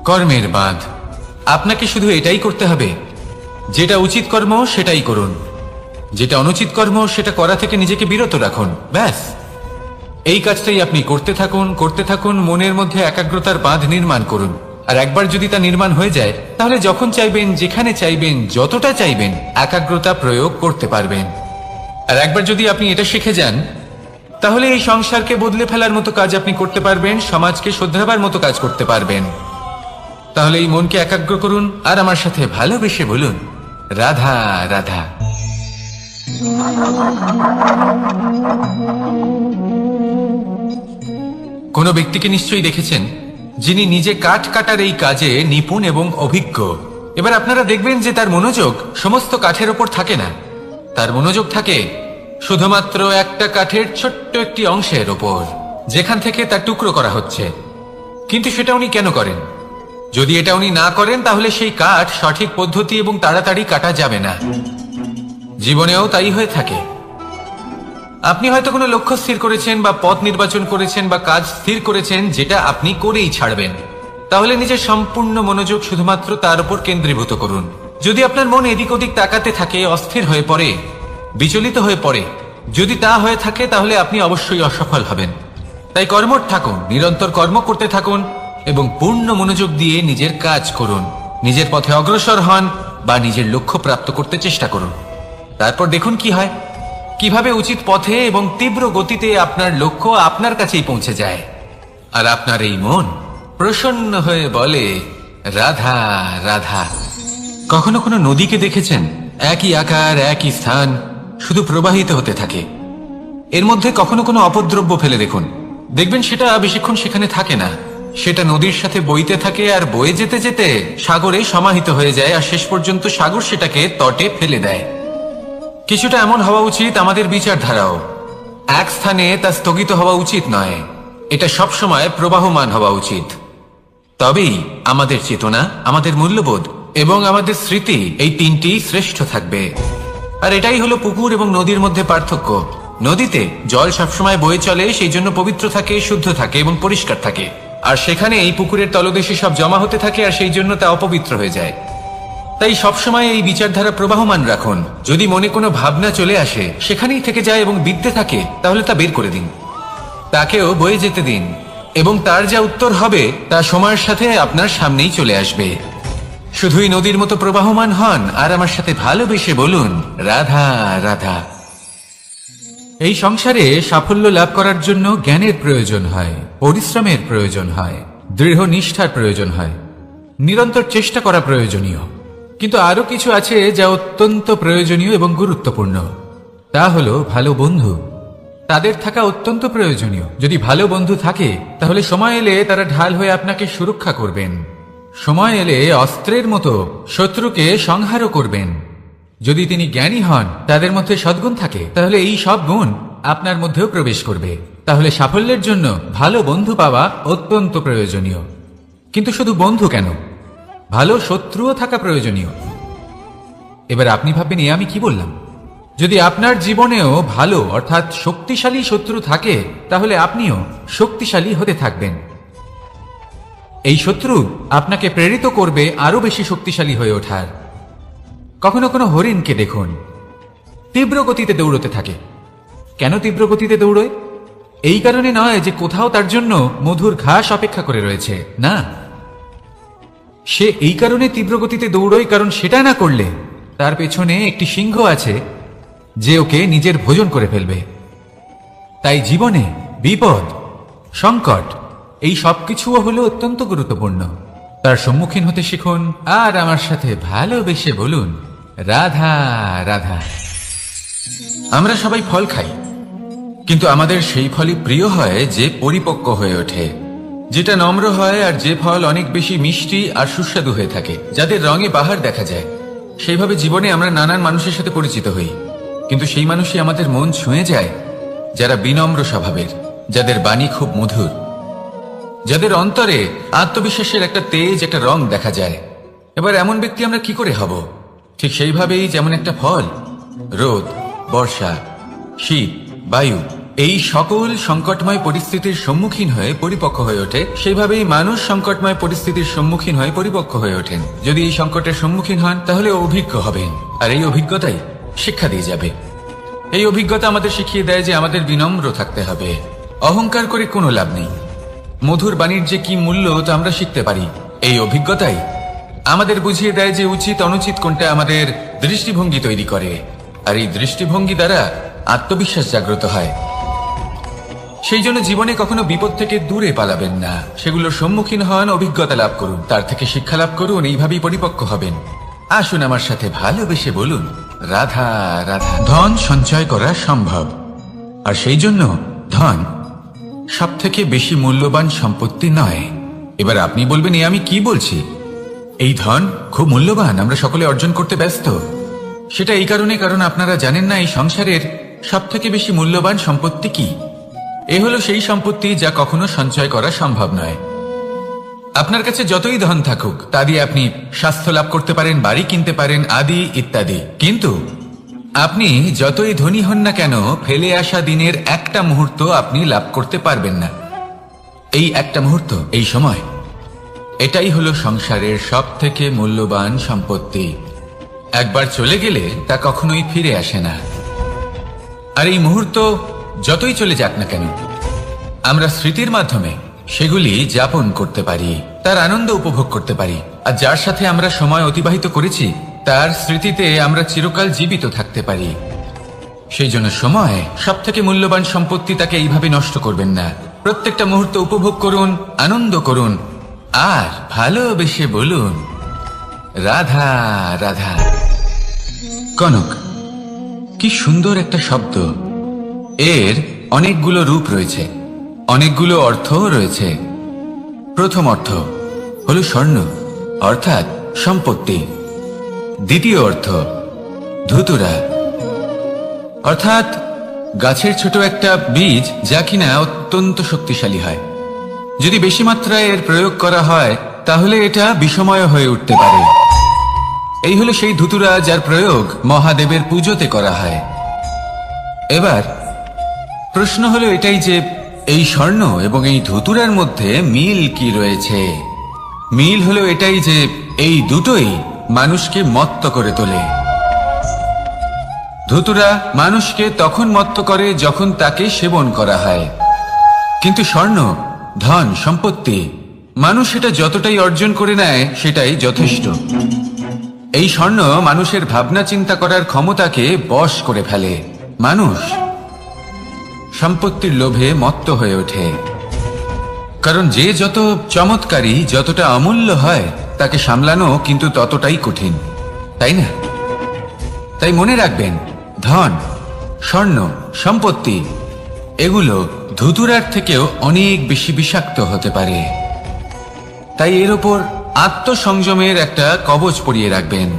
কর্মের বাঁধ। আপনাকে শুধু এটাই করতে হবে, যেটা উচিত কর্ম সেটাই করুন, যেটা অনুচিত কর্ম সেটা করা থেকে নিজেকে বিরত রাখুন। ব্যাস, এই কাজটাই আপনি করতে থাকুন, করতে থাকুন। মনের মধ্যে একাগ্রতার বাঁধ নির্মাণ করুন। আর একবার যদি তা নির্মাণ হয়ে যায় তাহলে যখন চাইবেন, যেখানে চাইবেন, যতটা চাইবেন একাগ্রতা প্রয়োগ করতে পারবেন। আর একবার যদি আপনি এটা শিখে যান তাহলে এই সংসারকে বদলে ফেলার মতো কাজ আপনি করতে পারবেন, সমাজকে শোধরাবার মতো কাজ করতে পারবেন। তাহলে এই মনকে একাগ্র করুন আর আমার সাথে ভালোবেসে বলুন, রাধা রাধা। কোনো ব্যক্তিকে নিশ্চয়ই দেখেছেন যিনি নিজে কাঠ কাটার এই কাজে নিপুণ এবং অভিজ্ঞ। এবার আপনারা দেখবেন যে তার মনোযোগ সমস্ত কাঠের ওপর থাকে না, তার মনোযোগ থাকে শুধুমাত্র একটা কাঠের ছোট্ট একটি অংশের ওপর, যেখান থেকে তার টুকরো করা হচ্ছে। কিন্তু সেটা উনি কেন করেন? যদি এটা উনি না করেন তাহলে সেই কাঠ সঠিক পদ্ধতি এবং তাড়াতাড়ি কাটা যাবে না। জীবনেও তাই হয়ে থাকে। আপনি হয়তো কোনো লক্ষ্য স্থির করেছেন বা পথ নির্বাচন করেছেন বা কাজ স্থির করেছেন যেটা আপনি করেই ছাড়বেন। তাহলে নিজের সম্পূর্ণ মনোযোগ শুধুমাত্র তার উপর কেন্দ্রীভূত করুন। যদি আপনার মন এদিক ওদিক তাকাতে থাকে, অস্থির হয়ে পড়ে, বিচলিত হয়ে পড়ে, যদি তা হয়ে থাকে তাহলে আপনি অবশ্যই অসফল হবেন। তাই কর্মঠ থাকুন, নিরন্তর কর্ম করতে থাকুন এবং পূর্ণ মনোযোগ দিয়ে নিজের কাজ করুন। নিজের পথে অগ্রসর হন বা নিজের লক্ষ্য প্রাপ্ত করতে চেষ্টা করুন। তারপর দেখুন কি হয়, কিভাবে উচিত পথে এবং তীব্র গতিতে আপনার লক্ষ্য আপনার কাছেই পৌঁছে যায়। আর আপনার এই মন প্রসন্ন হয়ে বলে, রাধা রাধা। কখনো কোনো নদীকে দেখেছেন? একই আকার, একই স্থান, শুধু প্রবাহিত হতে থাকে। এর মধ্যে কখনো কোনো অপদ্রব্য ফেলে দেখুন, দেখবেন সেটা বেশিক্ষণ সেখানে থাকে না। সেটা নদীর সাথে বইতে থাকে আর বয়ে যেতে যেতে সাগরে সমাহিত হয়ে যায় আর শেষ পর্যন্ত সাগর সেটাকে তটে ফেলে দেয়। কিছুটা এমন হওয়া উচিত আমাদের বিচারধারাও। এক স্থানে তা স্থগিত হওয়া উচিত নয়, এটা সবসময় প্রবাহমান হওয়া উচিত। তবেই আমাদের চেতনা, আমাদের মূল্যবোধ এবং আমাদের স্মৃতি এই তিনটি শ্রেষ্ঠ থাকবে। আর এটাই হলো পুকুর এবং নদীর মধ্যে পার্থক্য। নদীতে জল সবসময় বয়ে চলে, সেই জন্য পবিত্র থাকে, শুদ্ধ থাকে এবং পরিষ্কার থাকে। আর সেখানে এই পুকুরের তলদেশে সব জমা হতে থাকে আর সেই জন্য তা অপবিত্র হয়ে যায়। তাই সবসময় এই বিচারধারা প্রবাহমান রাখুন। যদি মনে কোনো ভাবনা চলে আসে, সেখানেই থেকে যায় এবং বিদ্যে থাকে, তাহলে তা বের করে দিন, তাকেও বয়ে যেতে দিন এবং তার যা উত্তর হবে তা সময়ের সাথে আপনার সামনেই চলে আসবে। শুধুই নদীর মতো প্রবাহমান হন আর আমার সাথে ভালোবেসে বলুন, রাধা রাধা। এই সংসারে সাফল্য লাভ করার জন্য জ্ঞানের প্রয়োজন হয়, পরিশ্রমের প্রয়োজন হয়, দৃঢ় নিষ্ঠার প্রয়োজন হয়, নিরন্তর চেষ্টা করা প্রয়োজনীয়। কিন্তু আরো কিছু আছে যা অত্যন্ত প্রয়োজনীয় এবং গুরুত্বপূর্ণ। তা হলো ভালো বন্ধু। তাদের থাকা অত্যন্ত প্রয়োজনীয়। যদি ভালো বন্ধু থাকে তাহলে সময় এলে তারা ঢাল হয়ে আপনাকে সুরক্ষা করবেন। সময় এলে অস্ত্রের মতো শত্রুকে সংহারও করবেন। যদি তিনি জ্ঞানী হন, তাদের মধ্যে সদ্গুণ থাকে, তাহলে এই সব গুণ আপনার মধ্যেও প্রবেশ করবে। তাহলে সাফল্যের জন্য ভালো বন্ধু পাওয়া অত্যন্ত প্রয়োজনীয়। কিন্তু শুধু বন্ধু কেন, ভালো শত্রুও থাকা প্রয়োজনীয়। এবার আপনি ভাববেন, আমি কি বললাম? যদি আপনার জীবনেও ভালো অর্থাৎ শক্তিশালী শত্রু থাকে, তাহলে আপনিও শক্তিশালী হতে থাকবেন। এই শত্রু আপনাকে প্রেরিত করবে আরো বেশি শক্তিশালী হয়ে ওঠার। কখনো কোনো হরিণকে দেখুন, তীব্র গতিতে দৌড়তে থাকে। কেন তীব্র গতিতে দৌড়য়? এই কারণে নয় যে কোথাও তার জন্য মধুর ঘাস অপেক্ষা করে রয়েছে, না। সে এই কারণে তীব্র গতিতে দৌড়য় কারণ সেটা না করলে তার পেছনে একটি সিংহ আছে যে ওকে নিজের ভোজন করে ফেলবে। তাই জীবনে বিপদ, সংকট, এই সবকিছুও হলো অত্যন্ত গুরুত্বপূর্ণ। তার সম্মুখীন হতে শিখুন আর আমার সাথে ভালোবেসে বলুন, রাধা রাধা। আমরা সবাই ফল খাই, কিন্তু আমাদের সেই ফলই প্রিয় হয় যে পরিপক্ক হয়ে ওঠে, যেটা নম্র হয় আর যে ফল অনেক বেশি মিষ্টি আর সুস্বাদু হয়ে থাকে, যাদের রঙে বাহার দেখা যায়। সেইভাবে জীবনে আমরা নানান মানুষের সাথে পরিচিত হই, কিন্তু সেই মানুষই আমাদের মন ছুঁয়ে যায় যারা বিনম্র স্বভাবের, যাদের বাণী খুব মধুর, যাদের অন্তরে আত্মবিশ্বাসের একটা তেজ, একটা রং দেখা যায়। এবার এমন ব্যক্তি আমরা কি করে হব? ঠিক সেইভাবেই যেমন একটা ফল রোদ, বর্ষা, শীত, বায়ু এই সকল সংকটময় পরিস্থিতির সম্মুখীন হয়ে পরিপক্ক হয়ে ওঠে, সেইভাবেই মানুষ সংকটময় পরিস্থিতির সম্মুখীন হয়ে পরিপক্ক হয়ে ওঠেন। যদি এই সংকটের সম্মুখীন হন তাহলে অভিজ্ঞ হবেন, আর এই অভিজ্ঞতাই শিক্ষা দিয়ে যাবে। এই অভিজ্ঞতা আমাদের শিখিয়ে দেয় যে আমাদের বিনম্র থাকতে হবে। অহংকার করে কোনো লাভ নেই। মধুর বাণীর যে কি মূল্য তা আমরা শিখতে পারি। এই অভিজ্ঞতাই আমাদের বুঝিয়ে দেয় যে উচিত অনুচিত কোনটা, আমাদের দৃষ্টিভঙ্গি তৈরি করে, আর এই দৃষ্টিভঙ্গি দ্বারা আত্মবিশ্বাস জাগ্রত হয়। সেই জন্য জীবনে কখনো বিপদ থেকে দূরে পালাবেন না, সেগুলোর সম্মুখীন হন, অভিজ্ঞতা লাভ করুন, তার থেকে শিক্ষা লাভ করুন, এইভাবেই পরিপক্ক হবেন। আসুন আমার সাথে ভালোবেসে বলুন, রাধা রাধা। ধন সঞ্চয় করা সম্ভব, আর সেই জন্য ধন সব থেকে বেশি মূল্যবান সম্পত্তি নয়। এবার আপনি বলবেন, এ আমি কি বলছি? এই ধন খুব মূল্যবান, আমরা সকলে অর্জন করতে ব্যস্ত। সেটা এই কারণে, কারণ আপনারা জানেন না এই সংসারের সব থেকে বেশি মূল্যবান সম্পত্তি কি। এ হলো সেই সম্পত্তি যা কখনো সঞ্চয় করা সম্ভব নয়। আপনার কাছে যতই ধন থাকুক তা দিয়ে আপনি স্বাস্থ্য লাভ করতে পারেন, বাড়ি কিনতে পারেন, আদি ইত্যাদি, কিন্তু আপনি যতই ধনী হন না কেন, ফেলে আসা দিনের একটা মুহূর্ত আপনি লাভ করতে পারবেন না। এই একটা মুহূর্ত, এই সময়, এটাই হলো সংসারের সব থেকে মূল্যবান সম্পত্তি। একবার চলে গেলে তা কখনোই ফিরে আসে না। আর এই মুহূর্ত যতই চলে যাক না কেন, আমরা স্মৃতির মাধ্যমে সেগুলি যাপন করতে পারি, তার আনন্দ উপভোগ করতে পারি। আর যার সাথে আমরা সময় অতিবাহিত করেছি তার স্মৃতিতে আমরা চিরকাল জীবিত থাকতে পারি। সেই জন্য সময় সব থেকে মূল্যবান সম্পত্তি, তাকে এইভাবে নষ্ট করবেন না। প্রত্যেকটা মুহূর্ত উপভোগ করুন, আনন্দ করুন, আর ভালোবেসে বলুন, রাধা রাধা। কনক, কি সুন্দর একটা শব্দ। এর অনেকগুলো রূপ রয়েছে, অনেকগুলো অর্থও রয়েছে। প্রথম অর্থ হলো স্বর্ণ, অর্থাৎ সম্পত্তি। দ্বিতীয় অর্থ ধুতুরা, অর্থাৎ গাছের ছোট একটা বীজ, যা কিনা অত্যন্ত শক্তিশালী হয়। যদি বেশি মাত্রায় এর প্রয়োগ করা হয় তাহলে এটা বিষময় হয়ে উঠতে পারে। এই হলো সেই ধুতুরা যার প্রয়োগ মহাদেবের পুজোতে করা হয়। এবার প্রশ্ন হলো এটাই যে এই স্বর্ণ এবং এই ধুতুরার মধ্যে মিল কি রয়েছে। মিল হলো এটাই যে এই দুটোই মানুষকে মত্ত করে তোলে। ধুতুরা মানুষকে তখন মত্ত করে যখন তাকে সেবন করা হয়, কিন্তু স্বর্ণ, ধন, সম্পত্তি, মানুষ সেটা যতটাই অর্জন করে নেয় সেটাই যথেষ্ট। এই স্বর্ণ মানুষের ভাবনা চিন্তা করার ক্ষমতাকে বশ করে ফেলে। মানুষ সম্পত্তির লোভে মত্ত হয়ে ওঠে, কারণ যে যত চমৎকারী, যতটা অমূল্য হয় তাকে সামলানো কিন্তু ততটাই কঠিন, তাই না? তাই মনে রাখবেন, ধন, স্বর্ণ, সম্পত্তি এগুলো ধুতুরার থেকেও অনেক বেশি বিষাক্ত হতে পারে। তাই এর ওপর আত্মসংযমের একটা কবচ পরিয়ে রাখবেন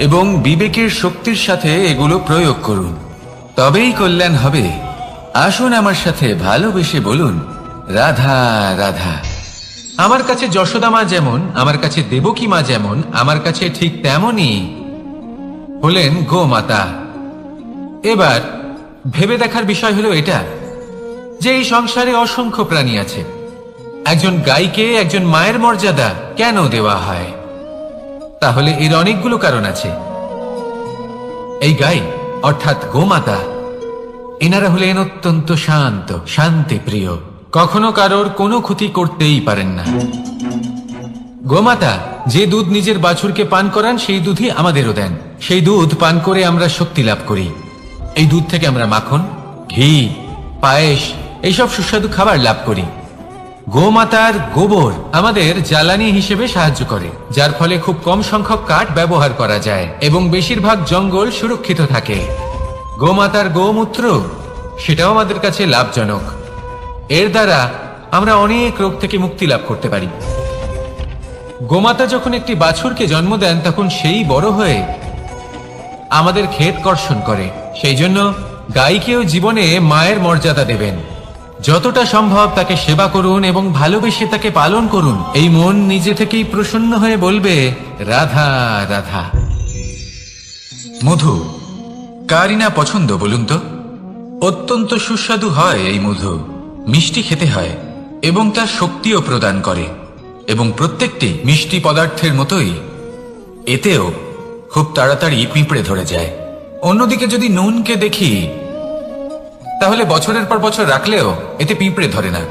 এবং বিবেকের শক্তির সাথে এগুলো প্রয়োগ করুন, তবেই কল্যাণ হবে। আসুন আমার সাথে ভালোবেসে বলুন, রাধা রাধা। আমার কাছে যশোদা মা যেমন, আমার কাছে দেবকী মা যেমন, আমার কাছে ঠিক তেমনই হলেন গোমাতা। এবার ভেবে দেখার বিষয় হলো এটা যে এই সংসারে অসংখ্য প্রাণী আছে, একজন গাইকে একজন মায়ের মর্যাদা কেন দেওয়া হয়? তাহলে এর অনেকগুলো কারণ আছে। এই গাই অর্থাৎ গোমাতা, এনারা হলেন অত্যন্ত শান্ত, শান্তিপ্রিয়, কখনো কারোর কোনো ক্ষতি করতেই পারেন না। গোমাতা যে দুধ নিজের বাছুরকে পান করান সেই দুধই আমাদেরও দেন। সেই দুধ পান করে আমরা শক্তি লাভ করি। এই দুধ থেকে আমরা মাখন, ঘি, পায়েস, এইসব সুস্বাদু খাবার লাভ করি। গোমাতার গোবর আমাদের জ্বালানি হিসেবে সাহায্য করে, যার ফলে খুব কম সংখ্যক কাঠ ব্যবহার করা যায় এবং বেশিরভাগ জঙ্গল সুরক্ষিত থাকে। গোমাতার গোমূত্র, সেটাও আমাদের কাছে লাভজনক। এর দ্বারা আমরা অনেক রোগ থেকে মুক্তি লাভ করতে পারি। গোমাতা যখন একটি বাছুরকে জন্ম দেন তখন সেই বড় হয়ে আমাদের ক্ষেত কর্ষণ করে। সেই জন্য গাইকেও জীবনে মায়ের মর্যাদা দেবেন। যতটা সম্ভব তাকে সেবা করুন এবং ভালোবেসে তাকে পালন করুন। এই মন নিজে থেকেই প্রসন্ন হয়ে বলবে, রাধা রাধা। মধু কারই না পছন্দ বলুন তো? অত্যন্ত সুস্বাদু হয় এই মধু, মিষ্টি খেতে হয় এবং তা শক্তিও প্রদান করে। এবং প্রত্যেকটি মিষ্টি পদার্থের মতোই এতেও খুব তাড়াতাড়ি পিঁপড়ে ধরে যায়। অন্যদিকে যদি নুনকে দেখি তাহলে বছরের পর বছর রাখলেও এতে পিঁপড়ে ধরে না।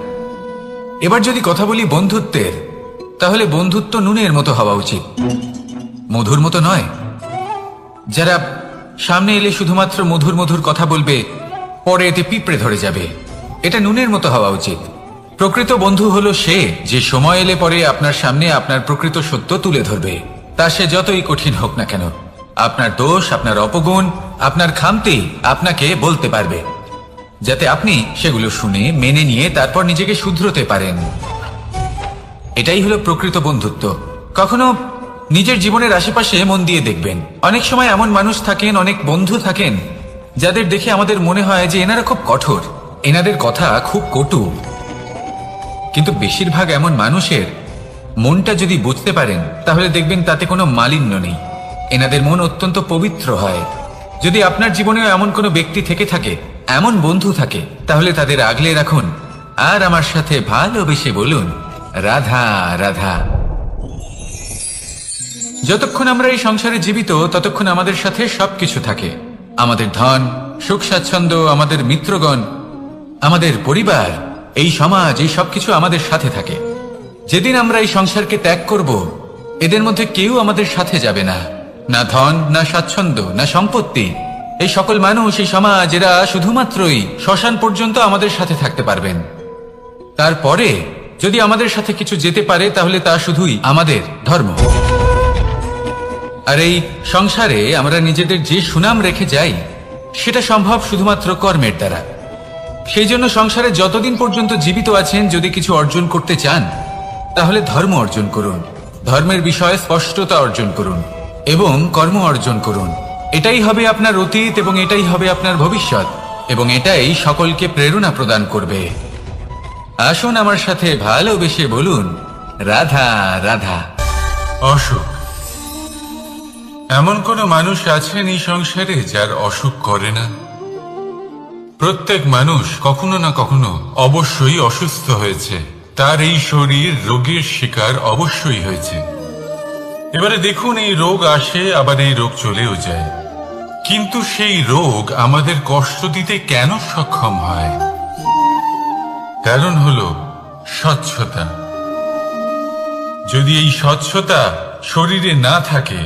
এবার যদি কথা বলি বন্ধুত্বের, তাহলে বন্ধুত্ব নুনের মতো হওয়া উচিত, মধুর মতো নয়। যারা সামনে এলে শুধুমাত্র মধুর মধুর কথা বলবে, পরে এতে পিঁপড়ে ধরে যাবে। এটা নুনের মতো হওয়া উচিত। প্রকৃত বন্ধু হলো সে যে সময় এলে পরে আপনার সামনে আপনার প্রকৃত সত্য তুলে ধরবে, তা সে যতই কঠিন হোক না কেন। আপনার দোষ, আপনার অপগুণ, আপনার খামতি আপনাকে বলতে পারবে, যাতে আপনি সেগুলো শুনে মেনে নিয়ে তারপর নিজেকে শুধরোতে পারেন। এটাই হলো প্রকৃত বন্ধুত্ব। কখনো নিজের জীবনের আশেপাশে মন দিয়ে দেখবেন, অনেক সময় এমন মানুষ থাকেন, অনেক বন্ধু থাকেন যাদের দেখে আমাদের মনে হয় যে এনারা খুব কঠোর, এনাদের কথা খুব কটু। কিন্তু বেশিরভাগ এমন মানুষের মনটা যদি বুঝতে পারেন তাহলে দেখবেন তাতে কোনো মালিন্য নেই, এনাদের মন অত্যন্ত পবিত্র হয়। যদি আপনার জীবনেও এমন কোনো ব্যক্তি থেকে থাকে, এমন বন্ধু থাকে, তাহলে তাদের আগলে রাখুন আর আমার সাথে ভালোবেসে বলুন, রাধা রাধা। যতক্ষণ আমরা এই সংসারে জীবিত ততক্ষণ আমাদের সাথে সবকিছু থাকে, আমাদের ধন, সুখ স্বাচ্ছন্দ্য, আমাদের মিত্রগণ, আমাদের পরিবার, এই সমাজ, এই সবকিছু আমাদের সাথে থাকে। যেদিন আমরা এই সংসারকে ত্যাগ করব, এদের মধ্যে কেউ আমাদের সাথে যাবে না, না ধন, না স্বাচ্ছন্দ্য, না সম্পত্তি। এই সকল মানুষ, এই সমাজ, এরা শুধুমাত্রই শ্মশান পর্যন্ত আমাদের সাথে থাকতে পারবেন। তারপরে যদি আমাদের সাথে কিছু যেতে পারে তাহলে তা শুধুই আমাদের ধর্ম। আর এই সংসারে আমরা নিজেদের যে সুনাম রেখে যাই সেটা সম্ভব শুধুমাত্র কর্মের দ্বারা। সেই জন্য সংসারে যতদিন পর্যন্ত জীবিত আছেন, যদি কিছু অর্জন করতে চান তাহলে ধর্ম অর্জন করুন, ধর্মের বিষয়ে স্পষ্টতা অর্জন করুন এবং কর্ম অর্জন করুন। এটাই হবে আপনার অতীত এবং এটাই হবে আপনার ভবিষ্যৎ, এবং এটাই সকলকে প্রেরণা প্রদান করবে। আসুন আমার সাথে ভালোবেসে বলুন, রাধা রাধা। অসুখ। এমন কোন মানুষ আছেন এই সংসারে যার অসুখ করে না? প্রত্যেক মানুষ কখনো না কখনো অবশ্যই অসুস্থ হয়েছে, তার এই শরীর রোগের শিকার অবশ্যই হয়েছে। এবারে দেখুন, এই রোগ আসে আবার এই রোগ চলেও যায়, কিন্তু সেই রোগ আমাদের কষ্ট দিতে কেন সক্ষম হয়? কারণ হলো স্বচ্ছতা। যদি এই স্বচ্ছতা শরীরে না থাকে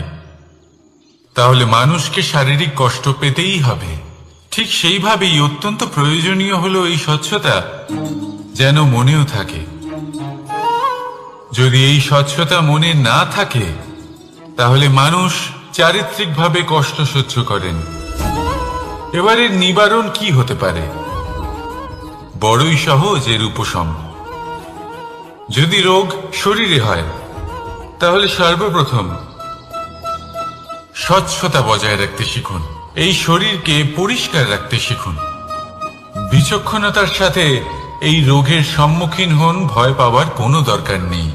তাহলে মানুষকে শারীরিক কষ্ট পেতেই হবে। ঠিক সেইভাবেই অত্যন্ত প্রয়োজনীয় হলো এই স্বচ্ছতা যেন মনেও থাকে। যদি এই স্বচ্ছতা মনে না থাকে তাহলে মানুষ চারিত্রিকভাবে কষ্ট সহ্য করেন। এবারে নিবারণ কি হতে পারে? বড়ই সহজ এর উপশম। যদি রোগ শরীরে হয় তাহলে সর্বপ্রথম স্বচ্ছতা বজায় রাখতে শিখুন, এই শরীরকে পরিষ্কার রাখতে শিখুন। বিচক্ষণতার সাথে এই রোগের সম্মুখীন হন, ভয় পাওয়ার কোনো দরকার নেই।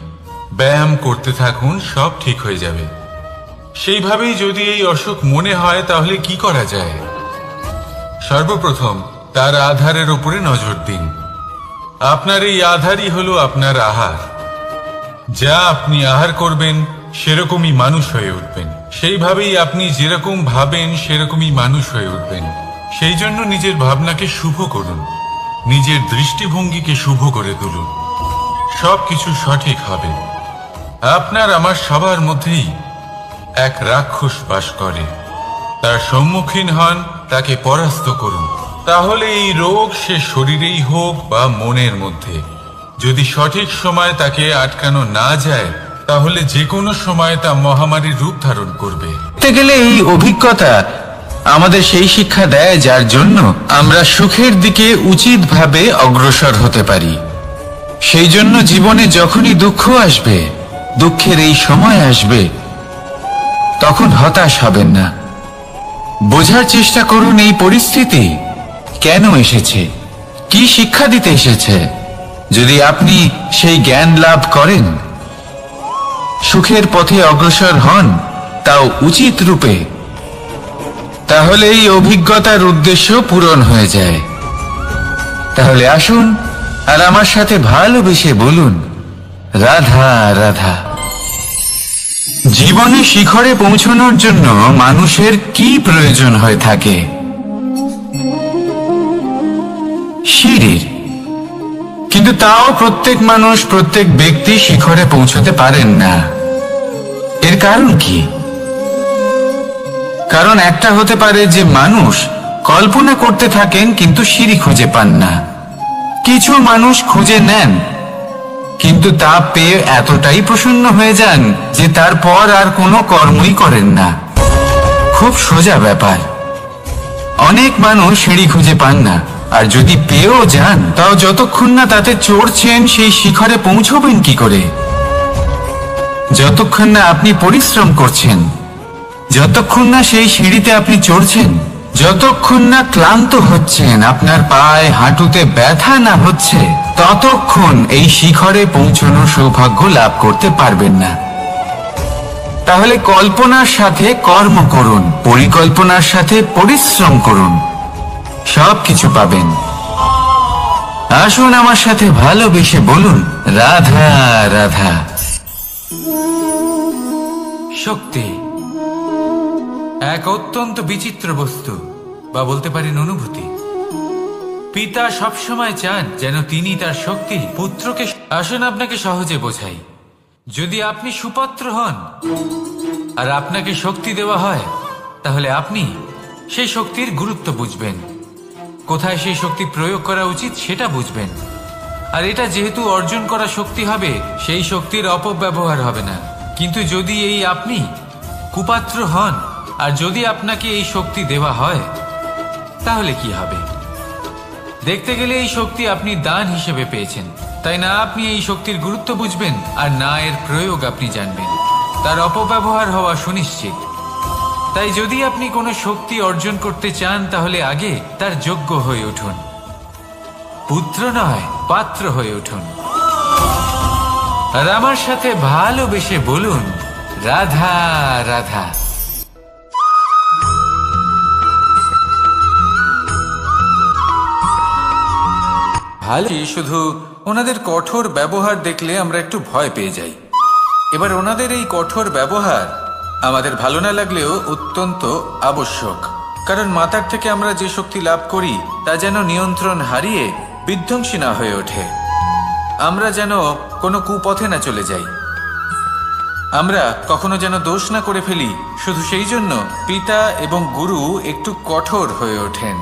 ব্যায়াম করতে থাকুন, সব ঠিক হয়ে যাবে। সেইভাবেই যদি এই অসুখ মনে হয় তাহলে কি করা যায়? সর্বপ্রথম তার আধারের উপরে নজর দিন। আপনার এই আধারই হলো আপনার আহার। যা আপনি আহার করবেন সেরকমই মানুষ হয়ে উঠবেন, সেইভাবেই আপনি যেরকম ভাবেন সেরকমই মানুষ হয়ে উঠবেন। সেই জন্য নিজের ভাবনাকে শুভ করুন, নিজের দৃষ্টিভঙ্গিকে শুভ করে তুলুন, সবকিছু সঠিক হবে। আপনার আমার সবার মধ্যেই এক রাক্ষস বাস করে, তার সম্মুখীন হন, তাকে পরাস্ত করুন। তাহলে এই রোগ সে শরীরেই হোক বা মনের মধ্যে, যদি সঠিক সময় তাকে আটকানো না যায় তাহলে যে কোনো সময় তা মহামারীর রূপ ধারণ করবে। গেলে এই অভিজ্ঞতা আমাদের সেই শিক্ষা দেয় যার জন্য আমরা সুখের দিকে উচিতভাবে অগ্রসর হতে পারি। সেই জন্য জীবনে যখনই দুঃখ আসবে, দুঃখের এই সময় আসবে, তখন হতাশ হবেন না। বোঝার চেষ্টা করুন এই পরিস্থিতি কেন এসেছে, কি শিক্ষা দিতে এসেছে। যদি আপনি সেই জ্ঞান লাভ করেন, সুখের পথে অগ্রসর হন, তাও উচিত রূপে, তাহলে এই অভিজ্ঞতার উদ্দেশ্য পূরণ হয়ে যায়। তাহলে আসুন আর আমার সাথে ভালোবেসে বলুন, রাধা রাধা। জীবনে শিখরে পৌঁছানোর জন্য মানুষের কি প্রয়োজন হয়ে থাকে? সিঁড়ির। কিন্তু তাও প্রত্যেক মানুষ, প্রত্যেক ব্যক্তি শিখরে পৌঁছতে পারেন না। এর কারণ কি? কারণ একটা হতে পারে যে মানুষ কল্পনা করতে থাকেন কিন্তু সিঁড়ি খুঁজে পান না। কিছু মানুষ খুঁজে নেন, কিন্তু তা পেয়ে এতটাই প্রসন্ন হয়ে যান যে তারপর আর কোনো কর্মই করেন না। খুব সোজা ব্যাপার। অনেক মানুষ সিঁড়ি খুঁজে পান না, আর যদি পেয়েও যান তাও যতক্ষণ না তাতে চড়ছেন সেই শিখরে পৌঁছবেন কি করে? যতক্ষণ না আপনি পরিশ্রম করছেন, যতক্ষণ না সেই সিঁড়িতে আপনি চড়ছেন, যতক্ষণ না ক্লান্ত হচ্ছেন, আপনার পায়ে হাঁটুতে ব্যথা না হচ্ছে, ততক্ষণ এই শিখরে পৌঁছানোর সৌভাগ্য লাভ করতে পারবেন না। তাহলে কল্পনার সাথে কর্ম করুন, পরিকল্পনার সাথে পরিশ্রম করুন, সবকিছু পাবেন। আসুন আমার সাথে ভালোবেসে বলুন, রাধা রাধা। শক্তি এক অত্যন্ত বিচিত্র বস্তু, বা বলতে পারেন অনুভূতি। পিতা সবসময় চান যেন তিনি তার শক্তি পুত্রকে। আসুন আপনাকে সহজে বোঝাই। যদি আপনি সুপাত্র হন আর আপনাকে শক্তি দেওয়া হয়, তাহলে আপনি সেই শক্তির গুরুত্ব বুঝবেন, কোথায় সেই শক্তি প্রয়োগ করা উচিত সেটা বুঝবেন। আর এটা যেহেতু অর্জন করা শক্তি হবে, সেই শক্তির অপব্যবহার হবে না। কিন্তু যদি এই আপনি কুপাত্র হন আর যদি আপনাকে এই শক্তি দেওয়া হয়, তাহলে কি হবে? দেখতে গেলে এই শক্তি আপনি দান হিসেবে পেয়েছেন, তাই না আপনি এই শক্তির গুরুত্ব বুঝবেন আর না এর প্রয়োগ আপনি জানবেন। তার অপব্যবহার হওয়া সুনিশ্চিত। তাই যদি আপনি কোনো শক্তি অর্জন করতে চান, তাহলে আগে তার যোগ্য হয়ে উঠুন। পুত্র নয়, পাত্র হয়ে উঠুন। আর আমার সাথে ভালোবেসে বলুন, রাধা রাধা। ভালো, শুধু ওনাদের কঠোর ব্যবহার দেখলে আমরা একটু ভয় পেয়ে যাই। এবার ওনাদের এই কঠোর ব্যবহার আমাদের ভালো না লাগলেও অত্যন্ত আবশ্যক, কারণ মাতার থেকে আমরা যে শক্তি লাভ করি তা যেন নিয়ন্ত্রণ হারিয়ে বিধ্বংসী না হয়ে ওঠে। আমরা যেন কোনো কুপথে না চলে যাই, আমরা কখনো যেন দোষ না করে ফেলি। শুধু সেই জন্য পিতা এবং গুরু একটু কঠোর হয়ে ওঠেন,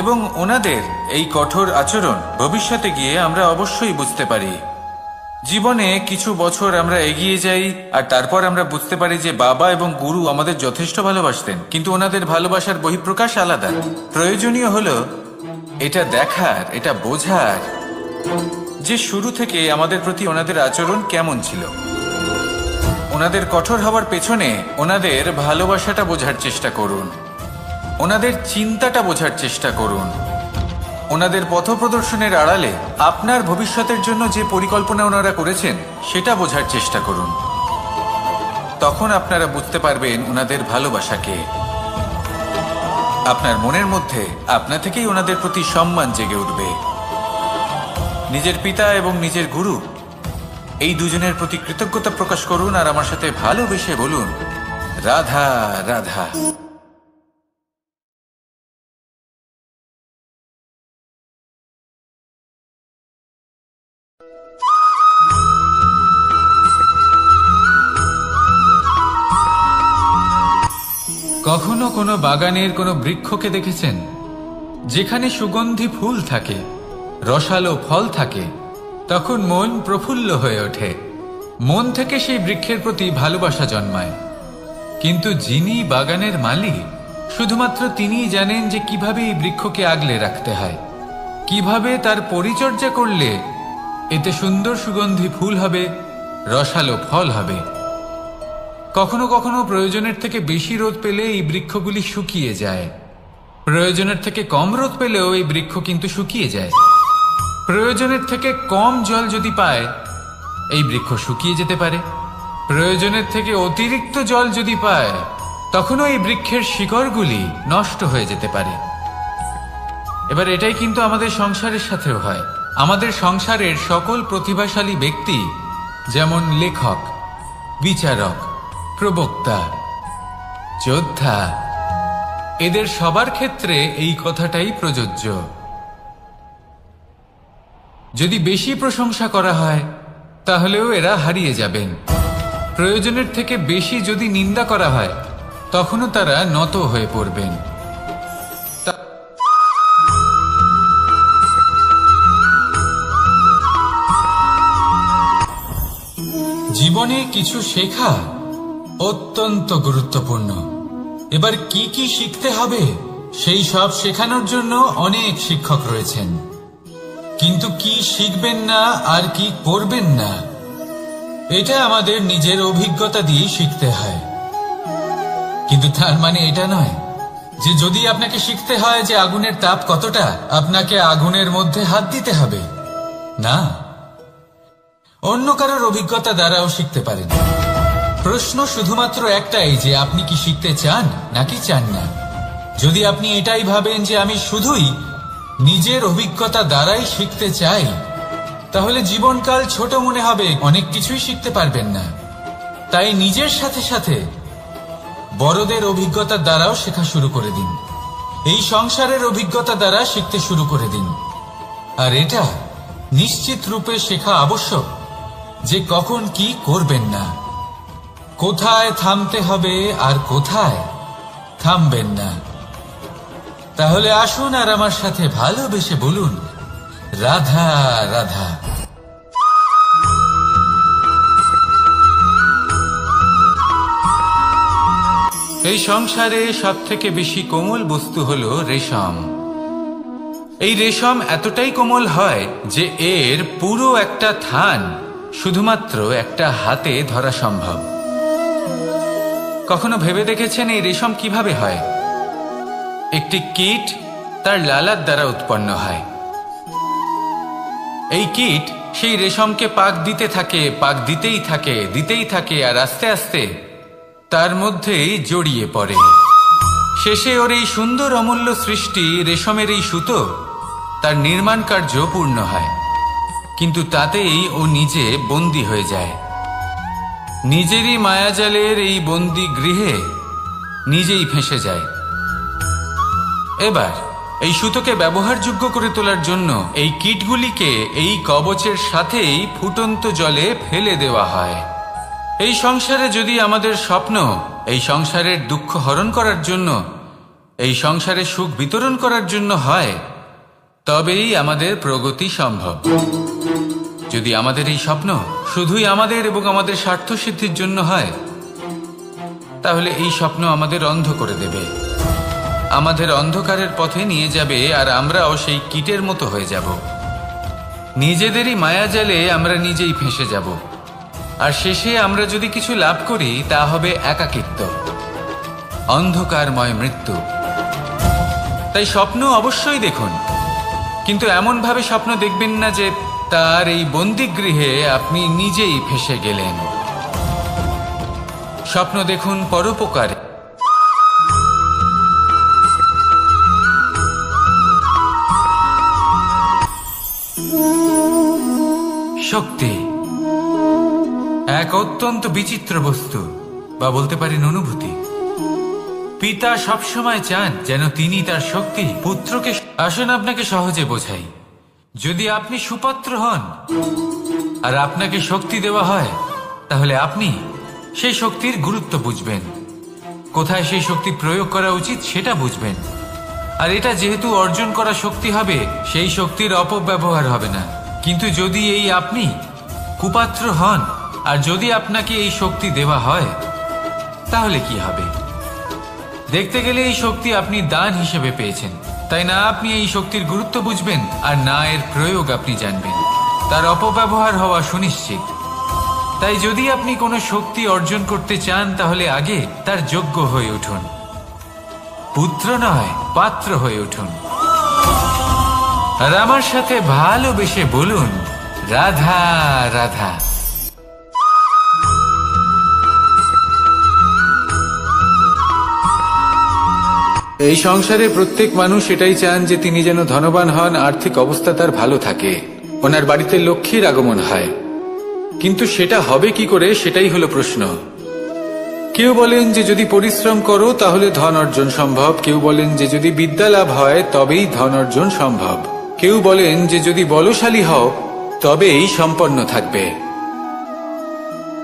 এবং ওনাদের এই কঠোর আচরণ ভবিষ্যতে গিয়ে আমরা অবশ্যই বুঝতে পারি। জীবনে কিছু বছর আমরা এগিয়ে যাই আর তারপর আমরা বুঝতে পারি যে বাবা এবং গুরু আমাদের যথেষ্ট ভালোবাসতেন, কিন্তু ওনাদের ভালোবাসার বহিঃপ্রকাশ আলাদা। প্রয়োজনীয় হলো এটা দেখার, এটা বোঝার যে শুরু থেকে আমাদের প্রতি ওনাদের আচরণ কেমন ছিল। ওনাদের কঠোর হওয়ার পেছনে ওনাদের ভালোবাসাটা বোঝার চেষ্টা করুন, ওনাদের চিন্তাটা বোঝার চেষ্টা করুন, ওনাদের পথপ্রদর্শনের আড়ালে আপনার ভবিষ্যতের জন্য যে পরিকল্পনা ওনারা করেছেন সেটা বোঝার চেষ্টা করুন। তখন আপনারা বুঝতে পারবেন ওনাদের ভালোবাসাকে। আপনার মনের মধ্যে আপনা থেকেই ওনাদের প্রতি সম্মান জেগে উঠবে। নিজের পিতা এবং নিজের গুরু এই দুজনের প্রতি কৃতজ্ঞতা প্রকাশ করুন আর আমার সাথে ভালোবেসে বলুন, রাধা রাধা। কখনো কোনো বাগানের কোনো বৃক্ষকে দেখেছেন যেখানে সুগন্ধি ফুল থাকে, রসালো ফল থাকে? তখন মন প্রফুল্ল হয়ে ওঠে, মন থেকে সেই বৃক্ষের প্রতি ভালোবাসা জন্মায়। কিন্তু যিনি বাগানের মালিক, শুধুমাত্র তিনিই জানেন যে কিভাবে এই বৃক্ষকে আগলে রাখতে হয়, কিভাবে তার পরিচর্যা করলে এতে সুন্দর সুগন্ধি ফুল হবে, রসালো ফল হবে। কখনো কখনো প্রয়োজনের থেকে বেশি রোদ পেলে এই বৃক্ষগুলি শুকিয়ে যায়, প্রয়োজনের থেকে কম রোদ পেলেও এই বৃক্ষ কিন্তু শুকিয়ে যায়। প্রয়োজনের থেকে কম জল যদি পায়, এই বৃক্ষ শুকিয়ে যেতে পারে। প্রয়োজনের থেকে অতিরিক্ত জল যদি পায়, তখনও এই বৃক্ষের শিকড়গুলি নষ্ট হয়ে যেতে পারে। এবার এটাই কিন্তু আমাদের সংসারের সাথেও হয়। আমাদের সংসারের সকল প্রতিভাশালী ব্যক্তি, যেমন লেখক, বিচারক, প্রবক্তা, যোদ্ধা, এদের সবার ক্ষেত্রে এই কথাটাই প্রযোজ্য। যদি বেশি প্রশংসা করা হয়, তাহলেও এরা হারিয়ে যাবেন। প্রয়োজনের থেকে বেশি যদি নিন্দা করা হয়, তখনও তারা নত হয়ে পড়বেন। জীবনে কিছু শেখা অত্যন্ত গুরুত্বপূর্ণ। এবার কি কি শিখতে হবে সেই সব শেখানোর জন্য অনেক শিক্ষক রয়েছেন, কিন্তু কি শিখবেন না আর কি করবেন না এটা আমাদের নিজের অভিজ্ঞতা দিয়ে শিখতে হয়। কিন্তু তার মানে এটা নয় যে যদি আপনাকে শিখতে হয় যে আগুনের তাপ কতটা, আপনাকে আগুনের মধ্যে হাত দিতে হবে। না, অন্য কারোর অভিজ্ঞতা দ্বারাও শিখতে পারেন। প্রশ্ন শুধুমাত্র একটাই যে আপনি কি শিখতে চান নাকি চান না। যদি আপনি এটাই ভাবেন যে আমি শুধুই নিজের অভিজ্ঞতা দ্বারাই শিখতে চাই, তাহলে জীবনকাল ছোট মনে হবে, অনেক কিছুই শিখতে পারবেন না। তাই নিজের সাথে সাথে বড়দের অভিজ্ঞতা দ্বারাও শেখা শুরু করে দিন। এই সংসারের অভিজ্ঞতা দ্বারা শিখতে শুরু করে দিন। আর এটা নিশ্চিত রূপে শেখা আবশ্যক যে কখন কি করবেন না, কোথায় থামতে হবে আর কোথায় থামবেন না। তাহলে আসুন আর আমার সাথে ভালোবেসে বলুন, রাধা রাধা। এই সংসারে সবথেকে বেশি কোমল বস্তু হলো রেশম। এই রেশম এতটাই কোমল হয় যে এর পুরো একটা থান শুধুমাত্র একটা হাতে ধরা সম্ভব। কখনো ভেবে দেখেছেন এই রেশম কিভাবে হয়? একটি কীট তার লালার দ্বারা উৎপন্ন হয়। এই কীট সেই রেশমকে পাক দিতে থাকে, পাক দিতেই থাকে আর আস্তে আস্তে তার মধ্যেই জড়িয়ে পড়ে। শেষে ওর এই সুন্দর অমূল্য সৃষ্টি রেশমের এই সুতো তার নির্মাণ কার্য পূর্ণ হয়, কিন্তু তাতেই ও নিজে বন্দী হয়ে যায়। নিজেরই মায়াজালের এই বন্দী গৃহে নিজেই ফেঁসে যায়। এবার এই সুতোকে ব্যবহারযোগ্য করে তোলার জন্য এই কীটগুলিকে এই কবচের সাথেই ফুটন্ত জলে ফেলে দেওয়া হয়। এই সংসারে যদি আমাদের স্বপ্ন এই সংসারের দুঃখ হরণ করার জন্য, এই সংসারে সুখ বিতরণ করার জন্য হয়, তবেই আমাদের প্রগতি সম্ভব। যদি আমাদের এই স্বপ্ন শুধুই আমাদের এবং আমাদের স্বার্থ সিদ্ধির জন্য হয়, তাহলে এই স্বপ্ন আমাদের অন্ধ করে দেবে, আমাদের অন্ধকারের পথে নিয়ে যাবে, আর আমরাও সেই কীটের মতো হয়ে যাব। নিজেদেরই মায়াজালে আমরা নিজেই ফেঁসে যাব, আর শেষে আমরা যদি কিছু লাভ করি তা হবে একাকিত্ব, অন্ধকারময় মৃত্যু। তাই স্বপ্ন অবশ্যই দেখুন, কিন্তু এমন ভাবে স্বপ্ন দেখবেন না যে তার এই বন্দিগৃহে আপনি নিজেই ফেঁসে গেলেন। স্বপ্ন দেখুন পরোপকারে। শক্তি এক অত্যন্ত বিচিত্র বস্তু, বা বলতে পারেন অনুভূতি। পিতা সবসময় চান যেন তিনি তার শক্তি পুত্রকে। আসুন আপনাকে সহজে বোঝাই। যদি আপনি সুপাত্র হন আর আপনাকে শক্তি দেওয়া হয়, তাহলে আপনি সেই শক্তির গুরুত্ব বুঝবেন, কোথায় সেই শক্তি প্রয়োগ করা উচিত সেটা বুঝবেন। আর এটা যেহেতু অর্জন করা শক্তি হবে, সেই শক্তির অপব্যবহার হবে না। কিন্তু যদি এই আপনি কুপাত্র হন আর যদি আপনাকে এই শক্তি দেওয়া হয়, তাহলে কি হবে? দেখতে গেলে এই শক্তি আপনি দান হিসেবে পেয়েছেন, তাই না আপনি এই শক্তির গুরুত্ব বুঝবেন আর না এর প্রয়োগ আপনি জানবেন। তার অপব্যবহার হওয়া সুনিশ্চিত। তাই যদি আপনি কোনো শক্তি অর্জন করতে চান, তাহলে আগে তার যোগ্য হয়ে উঠুন, পুত্র নয় পাত্র হয়ে উঠুন। আর আমার সাথে ভালোবেসে বলুন, রাধা রাধা। এই সংসারে প্রত্যেক মানুষ এটাই চান যে তিনি যেন ধনবান হন, আর্থিক অবস্থা তার ভালো থাকে, ওনার বাড়িতে লক্ষ্মীর আগমন হয়। কিন্তু সেটা হবে কি করে, সেটাই হলো প্রশ্ন। কেউ বলেন যে যদি পরিশ্রম করো তাহলে ধন অর্জন সম্ভব, কেউ বলেন যে যদি বিদ্যা লাভ হয় তবেই ধন অর্জন সম্ভব, কেউ বলেন যে যদি বলশালী হও তবেই সম্পন্ন থাকবে।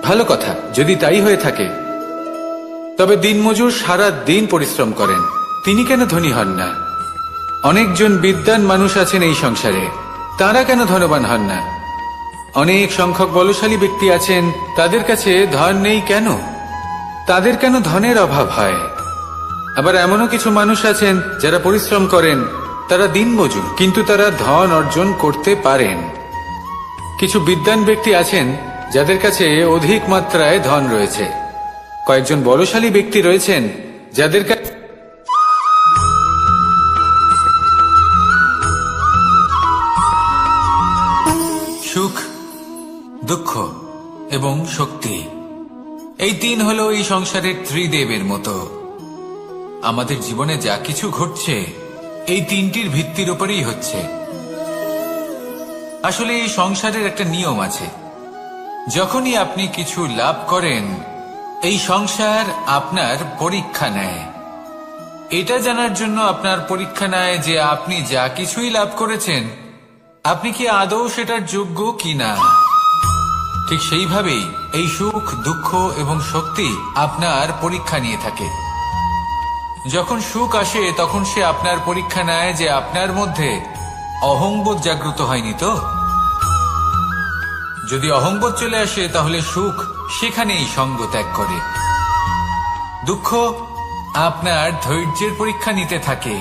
ভালো কথা, যদি তাই হয়ে থাকে, তবে দিনমজুর সারা দিন পরিশ্রম করেন, তিনি কেন ধনী হন না? অনেকজন বিদ্বান মানুষ আছেন এই সংসারে, তারা কেন ধনবান হন না? অনেক সংখ্যক বলশালী ব্যক্তি আছেন, তাদের কাছে ধন নেই কেন? তাদের কেন ধনের অভাব হয়? আবার এমনও কিছু মানুষ আছেন যারা পরিশ্রম করেন, তারা দিনমজুর, কিন্তু তারা ধন অর্জন করতে পারেন। কিছু বিদ্বান ব্যক্তি আছেন যাদের কাছে অধিক মাত্রায় ধন রয়েছে। কয়েকজন বলশালী ব্যক্তি রয়েছেন যাদের কাছে সুখ, দুঃখ এবং শক্তি, এই তিন হলো এই সংসারের ত্রিদেবের মতো। আমাদের জীবনে যা কিছু ঘটছে এই তিনটির ভিত্তির উপরেই হচ্ছে। আসলে এই সংসারের একটা নিয়ম আছে, যখনই আপনি কিছু লাভ করেন এই সংসার আপনার পরীক্ষা নেয়। এটা জানার জন্য আপনার পরীক্ষা নেয় যে আপনি যা কিছুই লাভ করেছেন আপনি কি আদৌ সেটার যোগ্য কিনা। ঠিক সেইভাবেই এই সুখ, দুঃখ এবং শক্তি আপনার পরীক্ষা নিয়ে থাকে। যখন সুখ আসে তখন সে আপনার পরীক্ষা নেয় যে আপনার মধ্যে অহংবোধ জাগ্রত হয়নি তো। যদি অহংবোধ চলে আসে তাহলে সুখ সেখানেই সঙ্গ ত্যাগ করে। দুঃখ আপনার ধৈর্যের পরীক্ষা নিতে থাকে,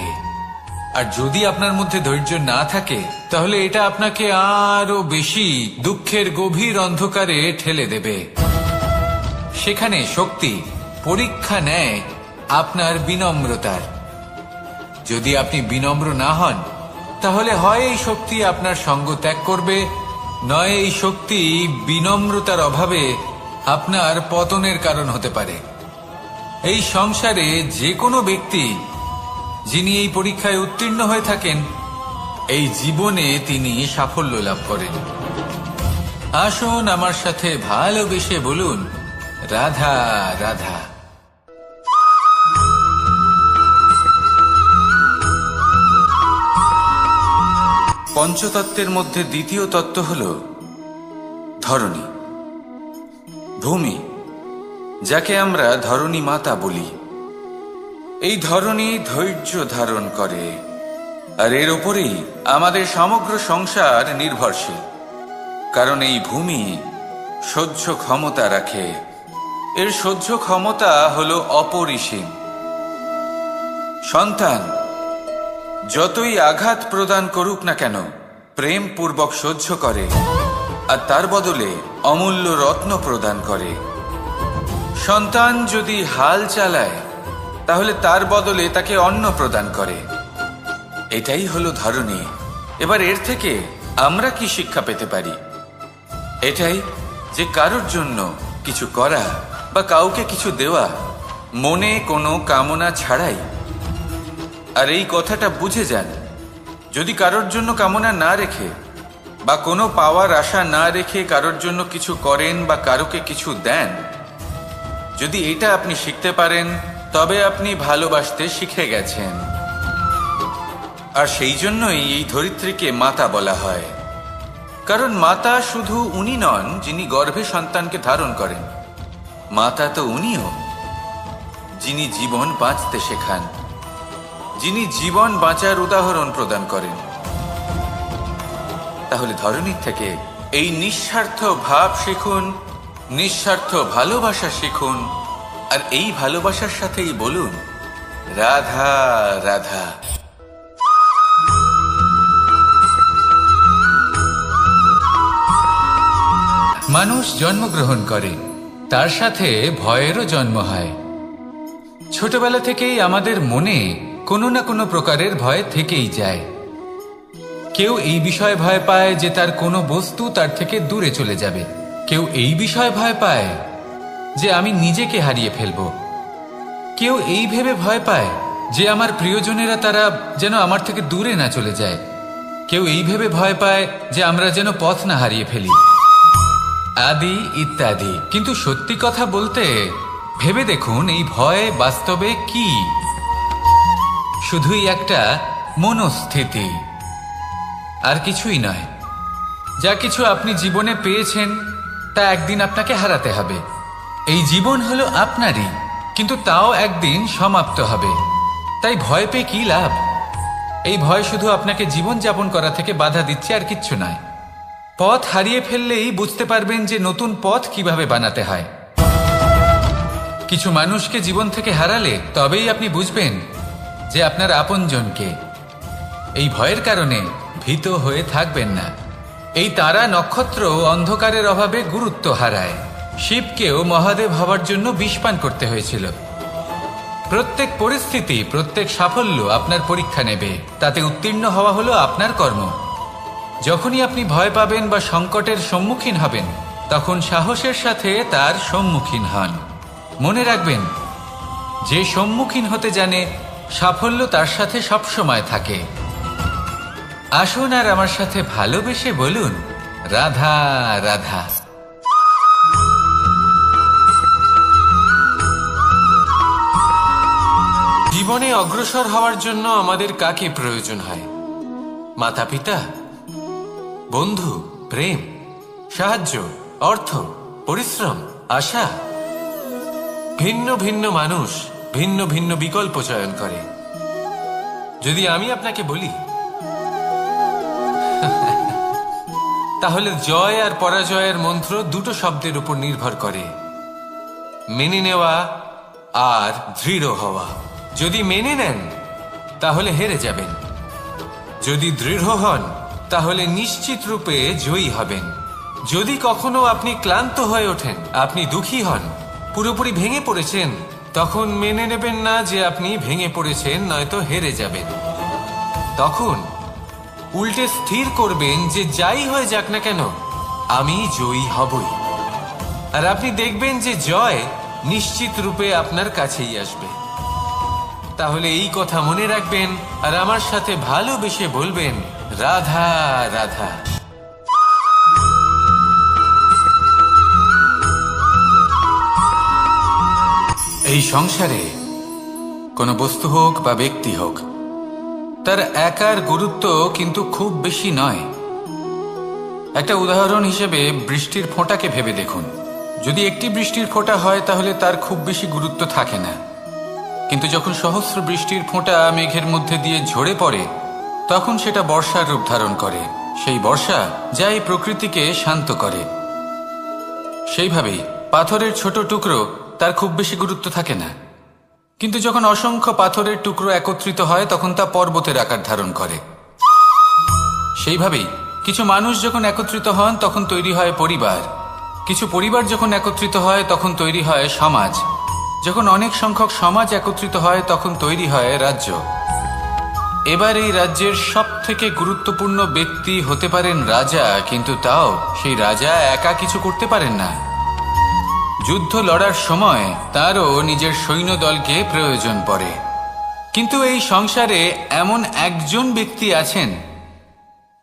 আর যদি আপনার মধ্যে ধৈর্য না থাকে তাহলে এটা আপনাকে আরো বেশি দুঃখের গভীর অন্ধকারে ঠেলে দেবে। সেখানে শক্তি পরীক্ষা নেয় আপনার বিনম্রতার। যদি আপনি বিনম্র না হন তাহলে হয় এই শক্তি আপনার সঙ্গ ত্যাগ করবে, নয় এই শক্তি বিনম্রতার অভাবে আপনার পতনের কারণ হতে পারে। এই সংসারে যে কোনো ব্যক্তি যিনি এই পরীক্ষায় উত্তীর্ণ হয়ে থাকেন এই জীবনে তিনি সাফল্য লাভ করেন। আসুন আমার সাথে ভালোবেসে বলুন, রাধা রাধা। পঞ্চতত্ত্বের মধ্যে দ্বিতীয় তত্ত্ব হল ধরণী, ভূমি, যাকে আমরা ধরণী মাতা বলি। এই ধরণী ধৈর্য ধারণ করে, আর এর ওপরেই আমাদের সমগ্র সংসার নির্ভরশীল। কারণ এই ভূমি সহ্য ক্ষমতা রাখে, এর সহ্য ক্ষমতা হল অপরিসীম। সন্তান যতই আঘাত প্রদান করুক না কেন প্রেম পূর্বক সহ্য করে, আর তার বদলে অমূল্য রত্ন প্রদান করে। সন্তান যদি হাল চালায় তাহলে তার বদলে তাকে অন্ন প্রদান করে। এটাই হলো ধরণী। এবার এর থেকে আমরা কি শিক্ষা পেতে পারি? এটাই যে কারোর জন্য কিছু করা বা কাউকে কিছু দেওয়া মনে কোনো কামনা ছাড়াই। আর এই কথাটা বুঝে যান, যদি কারোর জন্য কামনা না রেখে বা কোনো পাওয়ার আশা না রেখে কারোর জন্য কিছু করেন বা কারোকে কিছু দেন, যদি এটা আপনি শিখতে পারেন তবে আপনি ভালোবাসতে শিখে গেছেন। আর সেই জন্যই এই ধরিত্রীকে মাতা বলা হয়। কারণ মাতা শুধু উনি নন যিনি গর্ভে সন্তানকে ধারণ করেন, মাতা তো উনিও যিনি জীবন বাঁচতে শেখান, যিনি জীবন বাঁচার উদাহরণ প্রদান করেন। তাহলে ধরণীর থেকে এই নিঃস্বার্থ ভাব শিখুন, নিঃস্বার্থ ভালোবাসা শিখুন, আর এই ভালোবাসার সাথেই বলুন, রাধা রাধা। মানুষ জন্মগ্রহণ করে, তার সাথে ভয়েরও জন্ম হয়। ছোটবেলা থেকেই আমাদের মনে কোনো না কোনো প্রকারের ভয় থেকেই যায়। কেউ এই বিষয়ে ভয় পায় যে তার কোনো বস্তু তার থেকে দূরে চলে যাবে, কেউ এই বিষয়ে ভয় পায় যে আমি নিজেকে হারিয়ে ফেলব, কেউ এই ভেবে ভয় পায় যে আমার প্রিয়জনেরা তারা যেন আমার থেকে দূরে না চলে যায়, কেউ এই ভেবে ভয় পায় যে আমরা যেন পথ না হারিয়ে ফেলি, আদি ইত্যাদি। কিন্তু সত্যি কথা বলতে ভেবে দেখুন এই ভয় বাস্তবে কি? শুধুই একটা মনস্থিতি, আর কিছুই নয়। যা কিছু আপনি জীবনে পেয়েছেন তা একদিন আপনাকে হারাতে হবে। এই জীবন হলো আপনারই, কিন্তু তাও একদিন সমাপ্ত হবে। তাই ভয় পেয়ে কি লাভ? এই ভয় শুধু আপনাকে জীবন যাপন করা থেকে বাধা দিচ্ছে, আর কিচ্ছু নয়। পথ হারিয়ে ফেললেই বুঝতে পারবেন যে নতুন পথ কিভাবে বানাতে হয়। কিছু মানুষকে জীবন থেকে হারালে তবেই আপনি বুঝবেন যে আপনার আপনজনকে। এই ভয়ের কারণে ভীত হয়ে থাকবেন না। এই তারা নক্ষত্র অন্ধকারের অভাবে গুরুত্ব হারায়। শিবকেও মহাদেব হওয়ার জন্য বিষ পান করতে হয়েছিল। প্রত্যেক পরিস্থিতি, প্রত্যেক সাফল্য আপনার পরীক্ষা নেবে, তাতে উত্তীর্ণ হওয়া হলো আপনার কর্ম। যখনই আপনি ভয় পাবেন বা সংকটের সম্মুখীন হবেন, তখন সাহসের সাথে তার সম্মুখীন হন। মনে রাখবেন, যে সম্মুখীন হতে জানে সাফল্য তার সাথে সবসময় থাকে। আসুন আর আমার সাথে ভালোবেসে বলুন, রাধা রাধা। জীবনে অগ্রসর হওয়ার জন্য আমাদের কাকে প্রয়োজন হয়? মাতা পিতা, বন্ধু, প্রেম, সাহায্য, অর্থ, পরিশ্রম, আশা। ভিন্ন ভিন্ন মানুষ ভিন্ন ভিন্ন বিকল্প চয়ন করে। যদি আমি আপনাকে বলি, তাহলে জয় আর পরাজয়ের মন্ত্র দুটো শব্দের উপর নির্ভর করে, মেনে নেওয়া আর দৃঢ় হওয়া। যদি মেনে নেন তাহলে হেরে যাবেন, যদি দৃঢ় হন তাহলে নিশ্চিত রূপে জয়ী হবেন। যদি কখনো আপনি ক্লান্ত হয়ে ওঠেন, আপনি দুঃখী হন, পুরোপুরি ভেঙে পড়েছেন, তখন মেনে নেবেন না যে আপনি ভেঙে পড়েছেন, নয়তো হেরে যাবেন। তখন উল্টে স্থির করবেন যে যাই হয়ে যাক না কেন, আমি জয়ী হবই। আর আপনি দেখবেন যে জয় নিশ্চিত রূপে আপনার কাছেই আসবে। তাহলে এই কথা মনে রাখবেন আর আমার সাথে ভালোবেসে বলবেন, রাধা রাধা। এই সংসারে কোনো বস্তু হোক বা ব্যক্তি হোক, তার একার গুরুত্ব কিন্তু খুব বেশি নয়। একটা উদাহরণ হিসেবে বৃষ্টির ফোঁটাকে ভেবে দেখুন। যদি একটি বৃষ্টির ফোঁটা হয় তাহলে তার খুব বেশি গুরুত্ব থাকে না, কিন্তু যখন সহস্র বৃষ্টির ফোঁটা মেঘের মধ্যে দিয়ে ঝরে পড়ে, তখন সেটা বর্ষার রূপ ধারণ করে। সেই বর্ষা যা এই প্রকৃতিকে শান্ত করে। সেইভাবেই পাথরের ছোট টুকরো, তার খুব বেশি গুরুত্ব থাকে না, কিন্তু যখন অসংখ্য পাথরের টুকরো একত্রিত হয় তখন তা পর্বতের আকার ধারণ করে। সেইভাবেই কিছু মানুষ যখন একত্রিত হন তখন তৈরি হয় পরিবার, কিছু পরিবার যখন একত্রিত হয় তখন তৈরি হয় সমাজ, যখন অনেক সংখ্যক সমাজ একত্রিত হয় তখন তৈরি হয় রাজ্য। এবার এই রাজ্যের সব থেকে গুরুত্বপূর্ণ ব্যক্তি হতে পারেন রাজা, কিন্তু তাও সেই রাজা একা কিছু করতে পারেন না। যুদ্ধ লড়ার সময় তারও নিজের সৈন্যদলকে প্রয়োজন পড়ে। কিন্তু এই সংসারে এমন একজন ব্যক্তি আছেন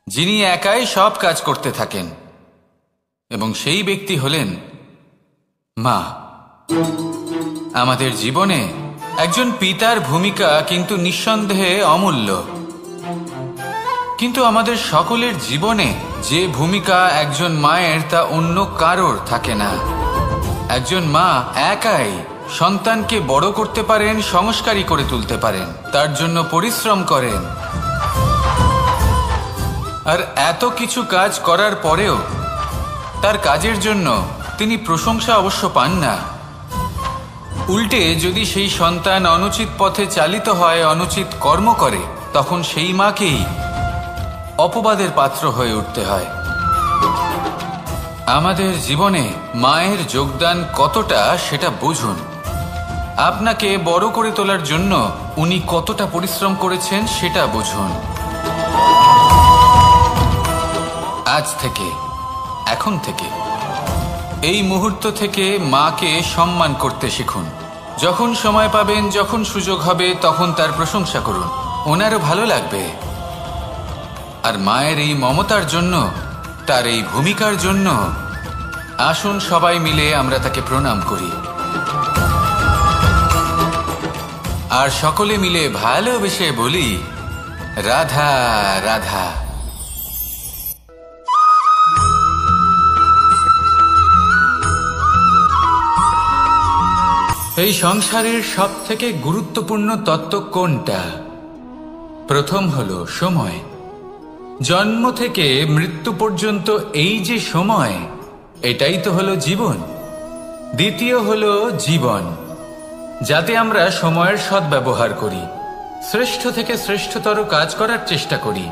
যিনি একাই সব কাজ করতে থাকেন, এবং সেই ব্যক্তি হলেন মা। আমাদের জীবনে একজন পিতার ভূমিকা কিন্তু নিঃসন্দেহে অমূল্য, কিন্তু আমাদের সকলের জীবনে যে ভূমিকা একজন মায়ের তা অন্য কারোর থাকে না। একজন মা একাই সন্তানকে বড় করতে পারেন, সংস্কারী করে তুলতে পারেন, তার জন্য পরিশ্রম করেন। আর এত কিছু কাজ করার পরেও তার কাজের জন্য তিনি প্রশংসা অবশ্য পান না। উল্টে যদি সেই সন্তান অনুচিত পথে চালিত হয়, অনুচিত কর্ম করে, তখন সেই মাকেই অপবাদের পাত্র হয়ে উঠতে হয়। আমাদের জীবনে মায়ের যোগদান কতটা সেটা বুঝুন। আপনাকে বড় করে তোলার জন্য উনি কতটা পরিশ্রম করেছেন সেটা বুঝুন। আজ থেকে, এখন থেকে, এই মুহূর্ত থেকে মাকে সম্মান করতে শিখুন। যখন সময় পাবেন, যখন সুযোগ হবে, তখন তার প্রশংসা করুন, ওনারও ভালো লাগবে। আর মায়ের এই মমতার জন্য, তার এই ভূমিকার জন্য আসুন সবাই মিলে আমরা তাকে প্রণাম করি, আর সকলে মিলে ভালোবেসে বলি, রাধা রাধা। এই সংসারের সব থেকে গুরুত্বপূর্ণ তত্ত্ব কোনটা? প্রথম হলো সময়। জন্ম থেকে মৃত্যু পর্যন্ত এই যে সময়, এটাই তো হলো জীবন। দ্বিতীয় হলো জীবন, যাতে আমরা সময়ের সদ্ব্যবহার করি, শ্রেষ্ঠ থেকে শ্রেষ্ঠতর কাজ করার চেষ্টা করি,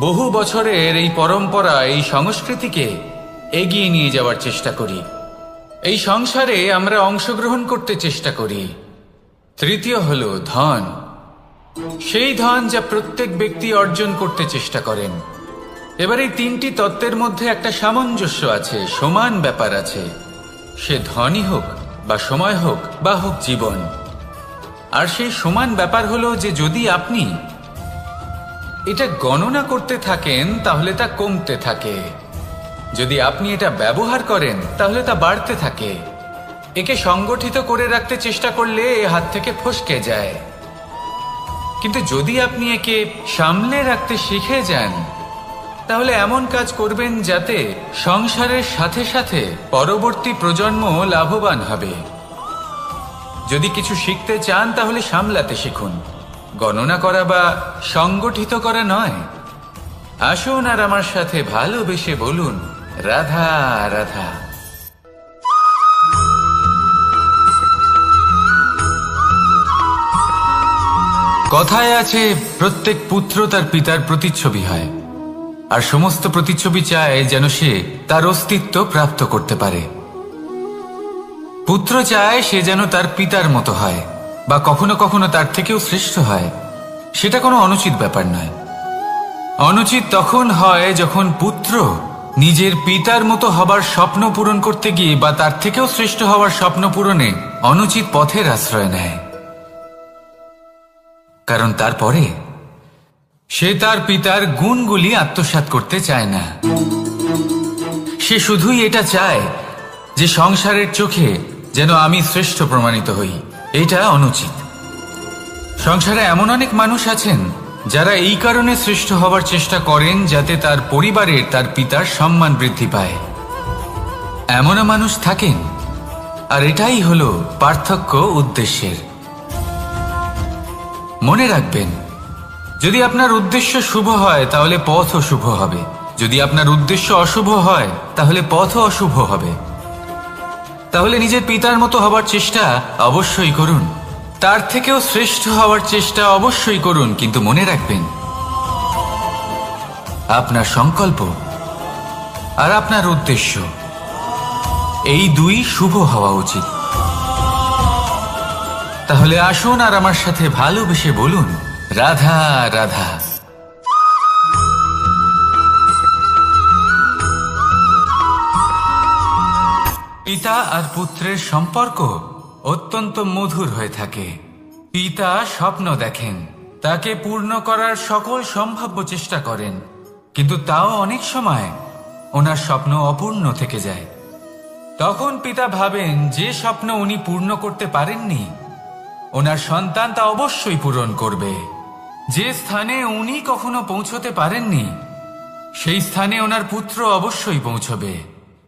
বহু বছরের এই পরম্পরা, এই সংস্কৃতিকে এগিয়ে নিয়ে যাওয়ার চেষ্টা করি, এই সংসারে আমরা অংশগ্রহণ করতে চেষ্টা করি। তৃতীয় হলো ধন, সেই ধন যা প্রত্যেক ব্যক্তি অর্জন করতে চেষ্টা করেন। এবার এই তিনটি তত্ত্বের মধ্যে একটা সামঞ্জস্য আছে, সমান ব্যাপার আছে, সে ধনই হোক বা সময় হোক বা হোক জীবন। আর সেই সমান ব্যাপার হলো যে যদি আপনি এটা গণনা করতে থাকেন তাহলে তা কমতে থাকে, যদি আপনি এটা ব্যবহার করেন তাহলে তা বাড়তে থাকে। একে সংগঠিত করে রাখতে চেষ্টা করলে এ হাত থেকে ফসকে যায়, কিন্তু যদি আপনি একে সামলে রাখতে শিখে যান তাহলে এমন কাজ করবেন যাতে সংসারের সাথে সাথে পরবর্তী প্রজন্ম লাভবান হবে। যদি কিছু শিখতে চান তাহলে সামলাতে শিখুন, গণনা করা বা সংগঠিত করা নয়। আসুন আর আমার সাথে ভালোবেসে বলুন, রাধা রাধা। কথায় আছে, প্রত্যেক পুত্র তার পিতার প্রতিচ্ছবি হয়, আর সমস্ত প্রতিচ্ছবি চায় যেন সে তার অস্তিত্ব প্রাপ্ত করতে পারে। পুত্র চায় সে যেন তার পিতার মতো হয় বা কখনো কখনো তার থেকেও শ্রেষ্ঠ হয়। সেটা কোনো অনুচিত ব্যাপার নয়। অনুচিত তখন হয় যখন পুত্র নিজের পিতার মতো হবার স্বপ্ন পূরণ করতে গিয়ে বা তার থেকেও শ্রেষ্ঠ হওয়ার স্বপ্ন পূরণে অনুচিত পথের আশ্রয় নেয়, কারণ তারপরে সে তার পিতার গুণগুলি আত্মসাৎ করতে চায় না। সে শুধুই এটা চায় যে সংসারের চোখে যেন আমি শ্রেষ্ঠ প্রমাণিত হই। এটা অনুচিত। সংসারে এমন অনেক মানুষ আছেন যারা এই কারণে শ্রেষ্ঠ হবার চেষ্টা করেন যাতে তার পরিবারের, তার পিতার সম্মান বৃদ্ধি পায়। এমনও মানুষ থাকেন, আর এটাই হলো পার্থক্য উদ্দেশ্যের। মনে রাখবেন, যদি আপনার উদ্দেশ্য শুভ হয় তাহলে পথও শুভ হবে, যদি আপনার উদ্দেশ্য অশুভ হয় তাহলে পথও অশুভ হবে। তাহলে নিজের পিতার মতো হবার চেষ্টা অবশ্যই করুন, তার থেকেও শ্রেষ্ঠ হওয়ার চেষ্টা অবশ্যই করুন, কিন্তু মনে রাখবেন আপনার সংকল্প আর আপনার উদ্দেশ্য এই দুই শুভ হওয়া উচিত। তাহলে আসুন আর আমার সাথে ভালোবেসে বলুন, রাধা রাধা। পিতা আর পুত্রের সম্পর্ক অত্যন্ত মধুর হয়ে থাকে। পিতা স্বপ্ন দেখেন, তাকে পূর্ণ করার সকল সম্ভাব্য চেষ্টা করেন, কিন্তু তাও অনেক সময় ওনার স্বপ্ন অপূর্ণ থেকে যায়। তখন পিতা ভাবেন যে স্বপ্ন উনি পূর্ণ করতে পারেননি ওনার সন্তান তা অবশ্যই পূরণ করবে। যে স্থানে উনি কখনো পৌঁছতে পারেননি সেই স্থানে ওনার পুত্র অবশ্যই পৌঁছবে।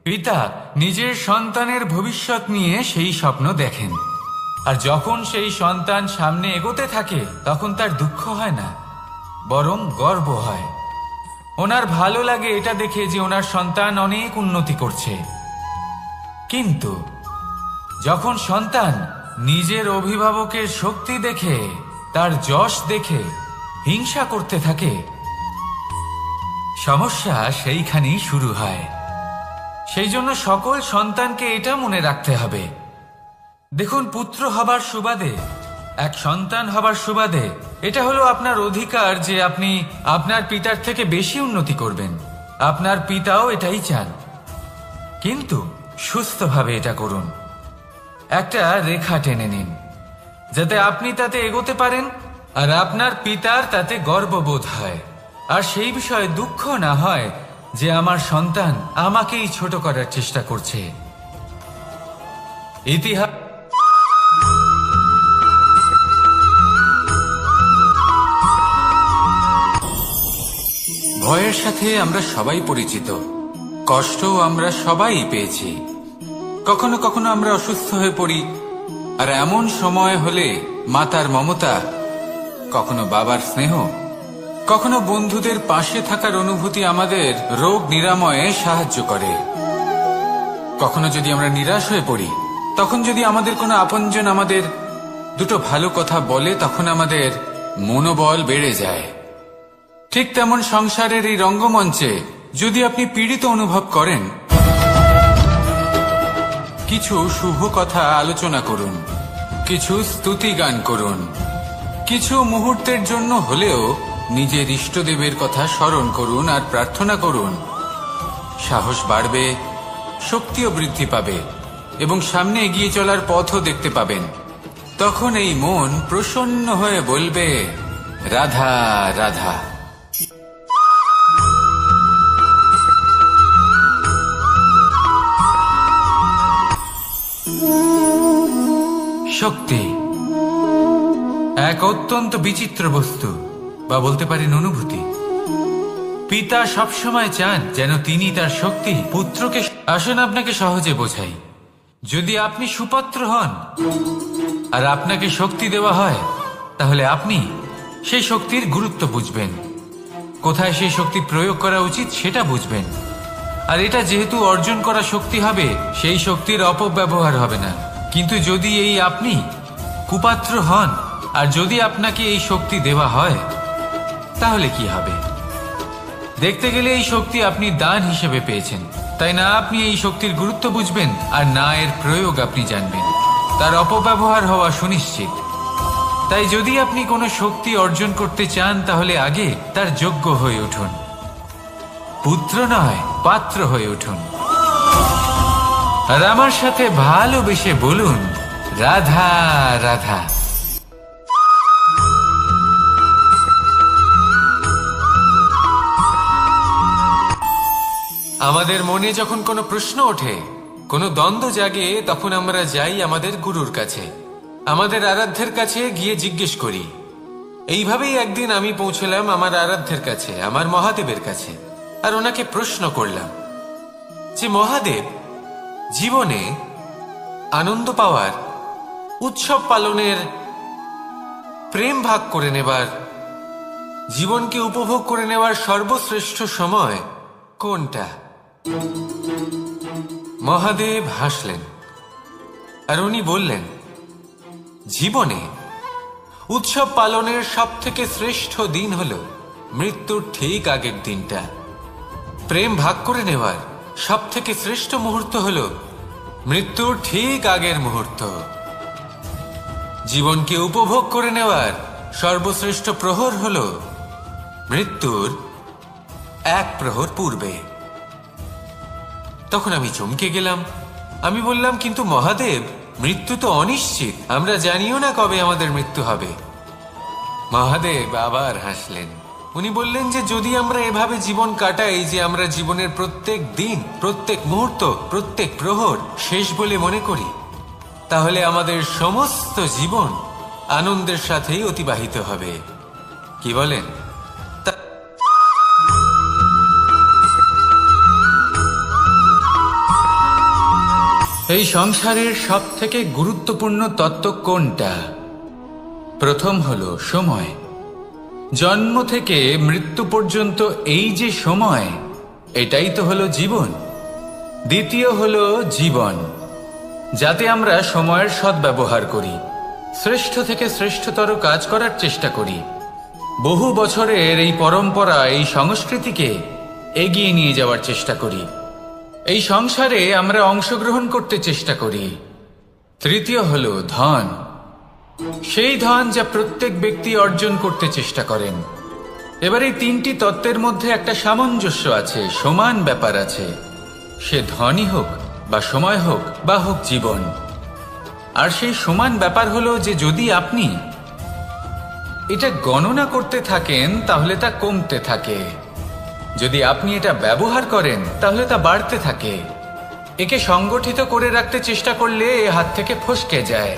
পিতা নিজের সন্তানের ভবিষ্যৎ নিয়ে সেই স্বপ্ন দেখেন, আর যখন সেই সন্তান সামনে এগোতে থাকে তখন তার দুঃখ হয় না, বরং গর্ব হয়। ওনার ভালো লাগে এটা দেখে যে ওনার সন্তান অনেক উন্নতি করছে। কিন্তু যখন সন্তান নিজের অভিভাবকের শক্তি দেখে, তার যশ দেখে হিংসা করতে থাকে, সমস্যা সেইখানেই শুরু হয়। সেই জন্য সকল সন্তানকে এটা মনে রাখতে হবে, দেখুন, পুত্র হবার সুবাদে, এক সন্তান হবার সুবাদে এটা হলো আপনার অধিকার যে আপনি আপনার পিতার থেকে বেশি উন্নতি করবেন। আপনার পিতাও এটাই চান, কিন্তু সুস্থভাবে এটা করুন। একটা রেখা টেনে নিন যাতে আপনি তাতে এগোতে পারেন আর আপনার পিতার তাতে গর্ববোধ হয়, আর সেই বিষয়ে দুঃখ না হয় যে আমার সন্তান আমাকেই ছোট করার চেষ্টা করছে। ইতিহাস ভয়ের সাথে আমরা সবাই পরিচিত, কষ্টও আমরা সবাই পেয়েছি। কখনো কখনো আমরা অসুস্থ হয়ে পড়ি, আর এমন সময় হলে মাতার মমতা, কখনো বাবার স্নেহ, কখনো বন্ধুদের পাশে থাকার অনুভূতি আমাদের রোগ নিরাময়ে সাহায্য করে। কখনো যদি আমরা নিরাশ হয়ে পড়ি, তখন যদি আমাদের কোনো আপনজন আমাদের দুটো ভালো কথা বলে, তখন আমাদের মনোবল বেড়ে যায়। ঠিক তেমন সংসারের এই রঙ্গমঞ্চে যদি আপনি পীড়িত অনুভব করেন, কিছু শুভ কথা আলোচনা করুন, কিছু স্তুতি গান করুন, কিছু মুহূর্তের জন্য হলেও নিজের ইষ্টদেবের কথা স্মরণ করুন আর প্রার্থনা করুন। সাহস বাড়বে, শক্তিও বৃদ্ধি পাবে এবং সামনে এগিয়ে চলার পথও দেখতে পাবেন। তখন এই মন প্রসন্ন হয়ে বলবে, রাধা রাধা। শক্তি এক অত্যন্ত বিচিত্র বস্তু, বা বলতে পারেন অনুভূতি। পিতা সবসময় চান যেন তিনি তার শক্তি পুত্রকে। আসুন আপনাকে সহজে বোঝাই। যদি আপনি সুপাত্র হন আর আপনাকে শক্তি দেওয়া হয়, তাহলে আপনি সেই শক্তির গুরুত্ব বুঝবেন, কোথায় সেই শক্তি প্রয়োগ করা উচিত সেটা বুঝবেন। আর এটা যেহেতু অর্জন করা শক্তি হবে, সেই শক্তির অপব্যবহার হবে না। কিন্তু যদি এই আপনি কুপাত্র হন আর যদি আপনাকে এই শক্তি দেওয়া হয়, তাহলে কি হবে? দেখতে গেলে এই শক্তি আপনি দান হিসেবে পেয়েছেন, তাই না আপনি এই শক্তির গুরুত্ব বুঝবেন আর না এর প্রয়োগ আপনি জানবেন। তার অপব্যবহার হওয়া সুনিশ্চিত। তাই যদি আপনি কোনো শক্তি অর্জন করতে চান, তাহলে আগে তার যোগ্য হয়ে উঠুন। পুত্র নয়, পাত্র হয়ে উঠুন। আর আমার সাথে ভালোবেসে বলুন, রাধা রাধা। আমাদের মনে যখন কোনো প্রশ্ন ওঠে, কোনো দ্বন্দ্ব জাগে, তখন আমরা যাই আমাদের গুরুর কাছে, আমাদের আরাধ্যের কাছে গিয়ে জিজ্ঞেস করি। এইভাবেই একদিন আমি পৌঁছলাম আমার আরাধ্যের কাছে, আমার মহাদেবের কাছে, আর ওনাকে প্রশ্ন করলাম যে, মহাদেব, জীবনে আনন্দ পাওয়ার, উৎসব পালনের, প্রেম ভাগ করে নেবার, জীবনকে উপভোগ করে নেওয়ার সর্বশ্রেষ্ঠ সময় কোনটা? মহাদেব হাসলেন আর উনি বললেন, জীবনে উৎসব পালনের সব থেকে শ্রেষ্ঠ দিন হল মৃত্যুর ঠিক আগের দিনটা। প্রেম ভাগ করে নেওয়ার সব থেকে শ্রেষ্ঠ মুহূর্ত হল মৃত্যুর ঠিক আগের মুহূর্ত। জীবনকে উপভোগ করে নেওয়ার সর্বশ্রেষ্ঠ প্রহর হল মৃত্যুর এক প্রহর পূর্বে। তখন আমি চমকে গেলাম। আমি বললাম, কিন্তু মহাদেব, মৃত্যু তো অনিশ্চিত, আমরা জানিও না কবে আমাদের মৃত্যু হবে। মহাদেব আবার হাসলেন। উনি বললেন যে, যদি আমরা এভাবে জীবন কাটাই যে আমরা জীবনের প্রত্যেক দিন, প্রত্যেক মুহূর্ত, প্রত্যেক প্রহর শেষ বলে মনে করি, তাহলে আমাদের সমস্ত জীবন আনন্দের সাথেই অতিবাহিত হবে। কি বলেন? এই সংসারের সব থেকে গুরুত্বপূর্ণ তত্ত্ব কোনটা? প্রথম হলো সময়। জন্ম থেকে মৃত্যু পর্যন্ত এই যে সময়, এটাই তো হলো জীবন। দ্বিতীয় হলো জীবন, যাতে আমরা সময়ের সদ্ব্যবহার করি, শ্রেষ্ঠ থেকে শ্রেষ্ঠতর কাজ করার চেষ্টা করি। বহু বছরের এই পরম্পরা, এই সংস্কৃতিকে এগিয়ে নিয়ে যাওয়ার চেষ্টা করি। এই সংসারে আমরা অংশগ্রহণ করতে চেষ্টা করি। তৃতীয় হলো ধন, সেই ধন যা প্রত্যেক ব্যক্তি অর্জন করতে চেষ্টা করেন। এবার এই তিনটি তত্ত্বের মধ্যে একটা সামঞ্জস্য আছে, সমান ব্যাপার আছে। সে ধনই হোক বা সময় হোক বা হোক জীবন। আর সেই সমান ব্যাপার হলো যে, যদি আপনি এটা গণনা করতে থাকেন, তাহলে তা কমতে থাকে। যদি আপনি এটা ব্যবহার করেন, তাহলে তা বাড়তে থাকে। একে সংগঠিত করে রাখতে চেষ্টা করলে এ হাত থেকে ফসকে যায়।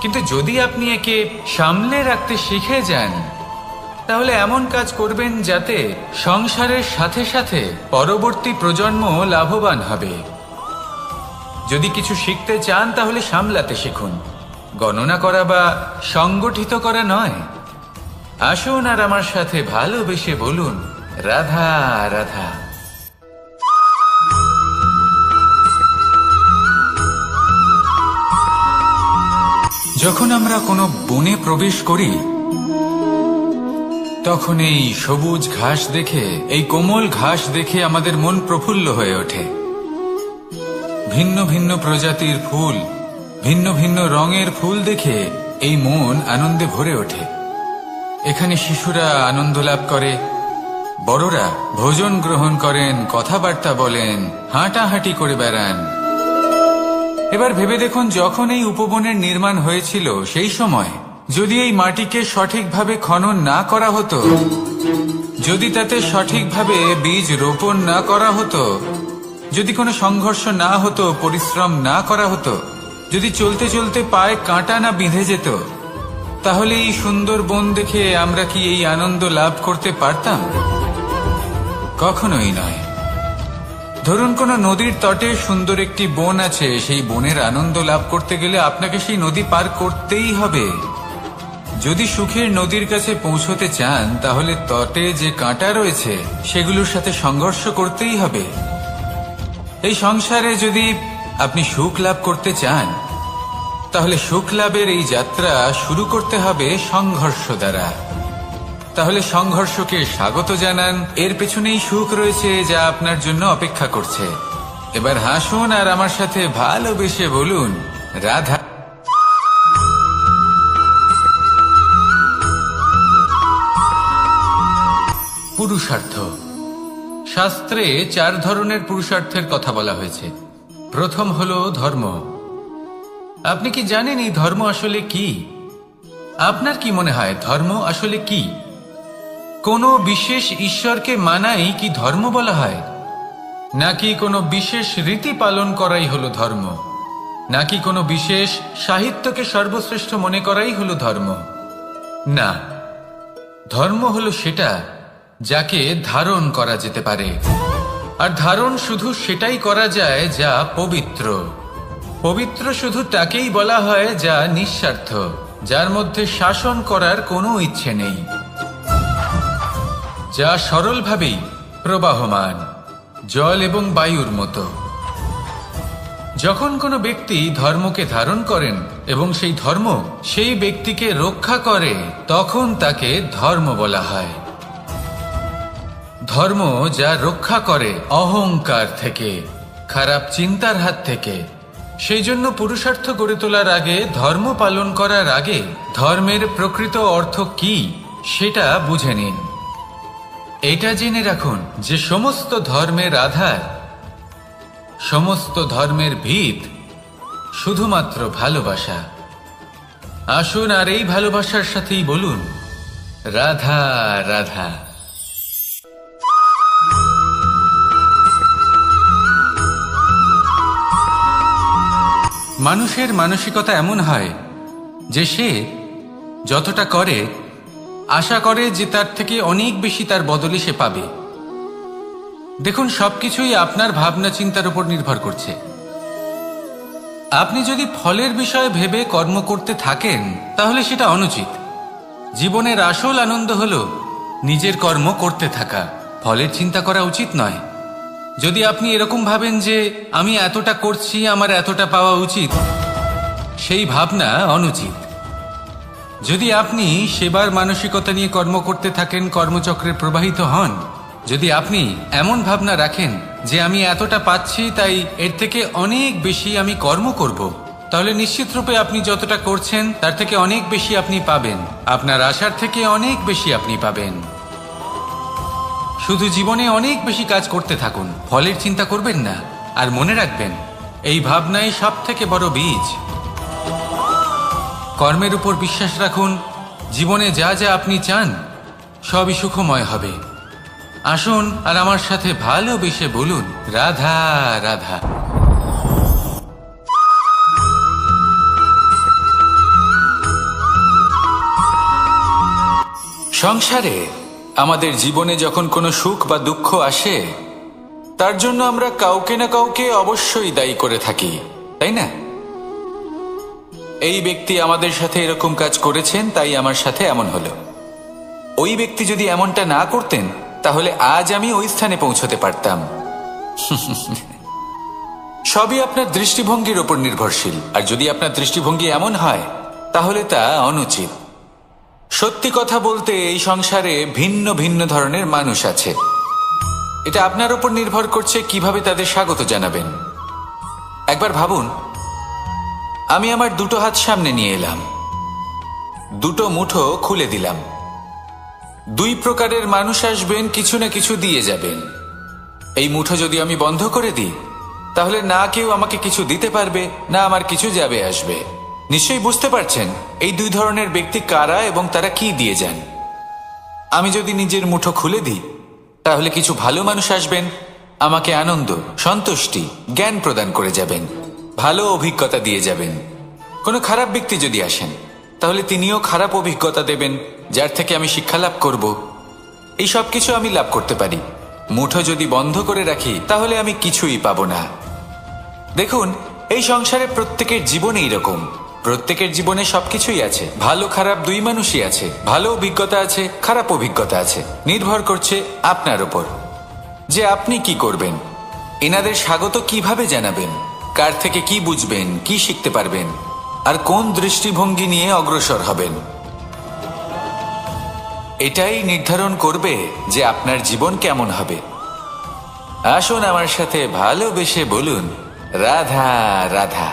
কিন্তু যদি আপনি একে সামলে রাখতে শিখে যান, তাহলে এমন কাজ করবেন যাতে সংসারের সাথে সাথে পরবর্তী প্রজন্ম লাভবান হবে। যদি কিছু শিখতে চান, তাহলে সামলাতে শিখুন, গণনা করা বা সংগঠিত করা নয়। আসুন আর আমার সাথে ভালোবেসে বলুন, রাধা রাধা। যখন আমরা কোনো বনে প্রবেশ করি, তখন এই সবুজ ঘাস দেখে, এই কোমল ঘাস দেখে আমাদের মন প্রফুল্ল হয়ে ওঠে। ভিন্ন ভিন্ন প্রজাতির ফুল, ভিন্ন ভিন্ন রঙের ফুল দেখে এই মন আনন্দে ভরে ওঠে। এখানে শিশুরা আনন্দ লাভ করে, বড়রা ভোজন গ্রহণ করেন, কথাবার্তা বলেন, হাঁটাহাঁটি করে বেড়ান। এবার ভেবে দেখুন, যখন এই উপবনের নির্মাণ হয়েছিল সেই সময় যদি এই মাটিকে সঠিকভাবে খনন না করা হতো, যদি তাতে সঠিকভাবে বীজ রোপণ না করা হতো, যদি কোনো সংঘর্ষ না হতো, পরিশ্রম না করা হতো, যদি চলতে চলতে পায়ে কাঁটা না বিঁধে যেত, তাহলে এই সুন্দর বন দেখে আমরা কি এই আনন্দ লাভ করতে পারতাম? কখনোই নয়। ধরুন কোনো নদীর তটে সুন্দর একটি বন আছে, সেই বনের আনন্দ লাভ করতে গেলে আপনাকে সেই নদী পার করতেই হবে। যদি সুখের নদীর কাছে পৌঁছতে চান, তাহলে তটে যে কাঁটা রয়েছে সেগুলোর সাথে সংঘর্ষ করতেই হবে। এই সংসারে যদি আপনি সুখ লাভ করতে চান, তাহলে সুখ লাভের এই যাত্রা শুরু করতে হবে সংঘর্ষ দ্বারা। তাহলে সংঘর্ষকে স্বাগত জানান, এর পেছনেই সুখ রয়েছে যা আপনার জন্য অপেক্ষা করছে। এবার হাসুন আর আমার সাথে ভালোবেসে বলুন, রাধা। পুরুষার্থ। শাস্ত্রে 4 ধরনের পুরুষার্থের কথা বলা হয়েছে। প্রথম হলো ধর্ম। আপনি কি জানেন এই ধর্ম আসলে কি? আপনার কি মনে হয় ধর্ম আসলে কি? কোনো বিশেষ ঈশ্বরকে মানাই কি ধর্ম বলা হয়? নাকি কোনো বিশেষ রীতি পালন করাই হলো ধর্ম? নাকি কোনো বিশেষ সাহিত্যকে সর্বশ্রেষ্ঠ মনে করাই হলো ধর্ম? না, ধর্ম হলো সেটা যাকে ধারণ করা যেতে পারে। আর ধারণ শুধু সেটাই করা যায় যা পবিত্র। পবিত্র শুধু তাকেই বলা হয় যা নিঃস্বার্থ, যার মধ্যে শাসন করার কোনো ইচ্ছে নেই, যা সরলভাবেই প্রবাহমান, জল এবং বায়ুর মতো। যখন কোনো ব্যক্তি ধর্মকে ধারণ করেন এবং সেই ধর্ম সেই ব্যক্তিকে রক্ষা করে, তখন তাকে ধর্ম বলা হয়। ধর্ম যা রক্ষা করে অহংকার থেকে, খারাপ চিন্তার হাত থেকে। সেই জন্য পুরুষার্থ গড়ে তোলার আগে, ধর্ম পালন করার আগে ধর্মের প্রকৃত অর্থ কি সেটা বুঝে নিন। এটা জেনে রাখুন যে সমস্ত ধর্মের আধার, সমস্ত ধর্মের ভিত শুধুমাত্র ভালোবাসা। আসুন আর এই ভালোবাসার সাথেই বলুন, রাধা রাধা। মানুষের মানসিকতা এমন হয় যে সে যতটা করে আশা করে যে তার থেকে অনেক বেশি তার বদলে সে পাবে। দেখুন, সবকিছুই আপনার ভাবনা চিন্তার উপর নির্ভর করছে। আপনি যদি ফলের বিষয়ে ভেবে কর্ম করতে থাকেন, তাহলে সেটা অনুচিত। জীবনের আসল আনন্দ হলো নিজের কর্ম করতে থাকা, ফলের চিন্তা করা উচিত নয়। যদি আপনি এরকম ভাবেন যে আমি এতটা করছি, আমার এতটা পাওয়া উচিত, সেই ভাবনা অনুচিত। যদি আপনি সেবার মানসিকতা নিয়ে কর্ম করতে থাকেন, কর্মচক্রে প্রবাহিত হন, যদি আপনি এমন ভাবনা রাখেন যে আমি এতটা পাচ্ছি, তাই এর থেকে অনেক বেশি আমি কর্ম করব, তাহলে নিশ্চিতরূপে আপনি যতটা করছেন তার থেকে অনেক বেশি আপনি পাবেন। আপনার আশার থেকে অনেক বেশি আপনি পাবেন। শুধু জীবনে অনেক বেশি কাজ করতে থাকুন, ফলের চিন্তা করবেন না। আর মনে রাখবেন, এই ভাবনাই সব থেকে বড় বীজ। কর্মের উপর বিশ্বাস রাখুন। জীবনে যা যা আপনি চান সবই সুখময় হবে। আসুন আর আমার সাথে ভালোবেসে বলুন, রাধা রাধা। সংসারে আমাদের জীবনে যখন কোনো সুখ বা দুঃখ আসে, তার জন্য আমরা কাউকে না কাউকে অবশ্যই দায়ী করে থাকি, তাই না? এই ব্যক্তি আমাদের সাথে এরকম কাজ করেছেন, তাই আমার সাথে এমন হলো। ওই ব্যক্তি যদি এমনটা না করতেন তাহলে আজ আমি ওই স্থানে পৌঁছতে পারতাম। সবই আপনার দৃষ্টিভঙ্গির উপর নির্ভরশীল, আর যদি আপনার দৃষ্টিভঙ্গি এমন হয় তাহলে তা অনুচিত। সত্যি কথা বলতে এই সংসারে ভিন্ন ভিন্ন ধরনের মানুষ আছে। এটা আপনার উপর নির্ভর করছে কিভাবে তাদের স্বাগত জানাবেন। একবার ভাবুন, আমি আমার দুটো হাত সামনে নিয়ে এলাম, দুটো মুঠো খুলে দিলাম। দুই প্রকারের মানুষ আসবেন, কিছু না কিছু দিয়ে যাবেন। এই মুঠো যদি আমি বন্ধ করে দিই তাহলে না কেউ আমাকে কিছু দিতে পারবে, না আমার কিছু যাবে আসবে। নিশ্চয়ই বুঝতে পারছেন এই দুই ধরনের ব্যক্তি কারা এবং তারা কি দিয়ে যান। আমি যদি নিজের মুঠো খুলে দিই তাহলে কিছু ভালো মানুষ আসবেন, আমাকে আনন্দ, সন্তুষ্টি, জ্ঞান প্রদান করে যাবেন, ভালো অভিজ্ঞতা দিয়ে যাবেন। কোনো খারাপ ব্যক্তি যদি আসেন তাহলে তিনিও খারাপ অভিজ্ঞতা দেবেন, যার থেকে আমি শিক্ষা লাভ করব। এই সব কিছু আমি লাভ করতে পারি। মুঠো যদি বন্ধ করে রাখি তাহলে আমি কিছুই পাবো না। দেখুন, এই সংসারে প্রত্যেকের জীবন এইরকম। প্রত্যেকের জীবনে সবকিছুই আছে, ভালো খারাপ দুই মানুষই আছে, ভালো অভিজ্ঞতা আছে, খারাপ অভিজ্ঞতা আছে। নির্ভর করছে আপনার উপর যে আপনি কি করবেন, এনাদের স্বাগত কিভাবে জানাবেন, কার থেকে কি বুঝবেন, কি শিখতে পারবেন, আর কোন দৃষ্টিভঙ্গি নিয়ে অগ্রসর হবেন। এটাই নির্ধারণ করবে যে আপনার জীবন কেমন হবে। আসুন আমার সাথে ভালোবেসে বলুন, রাধা রাধা।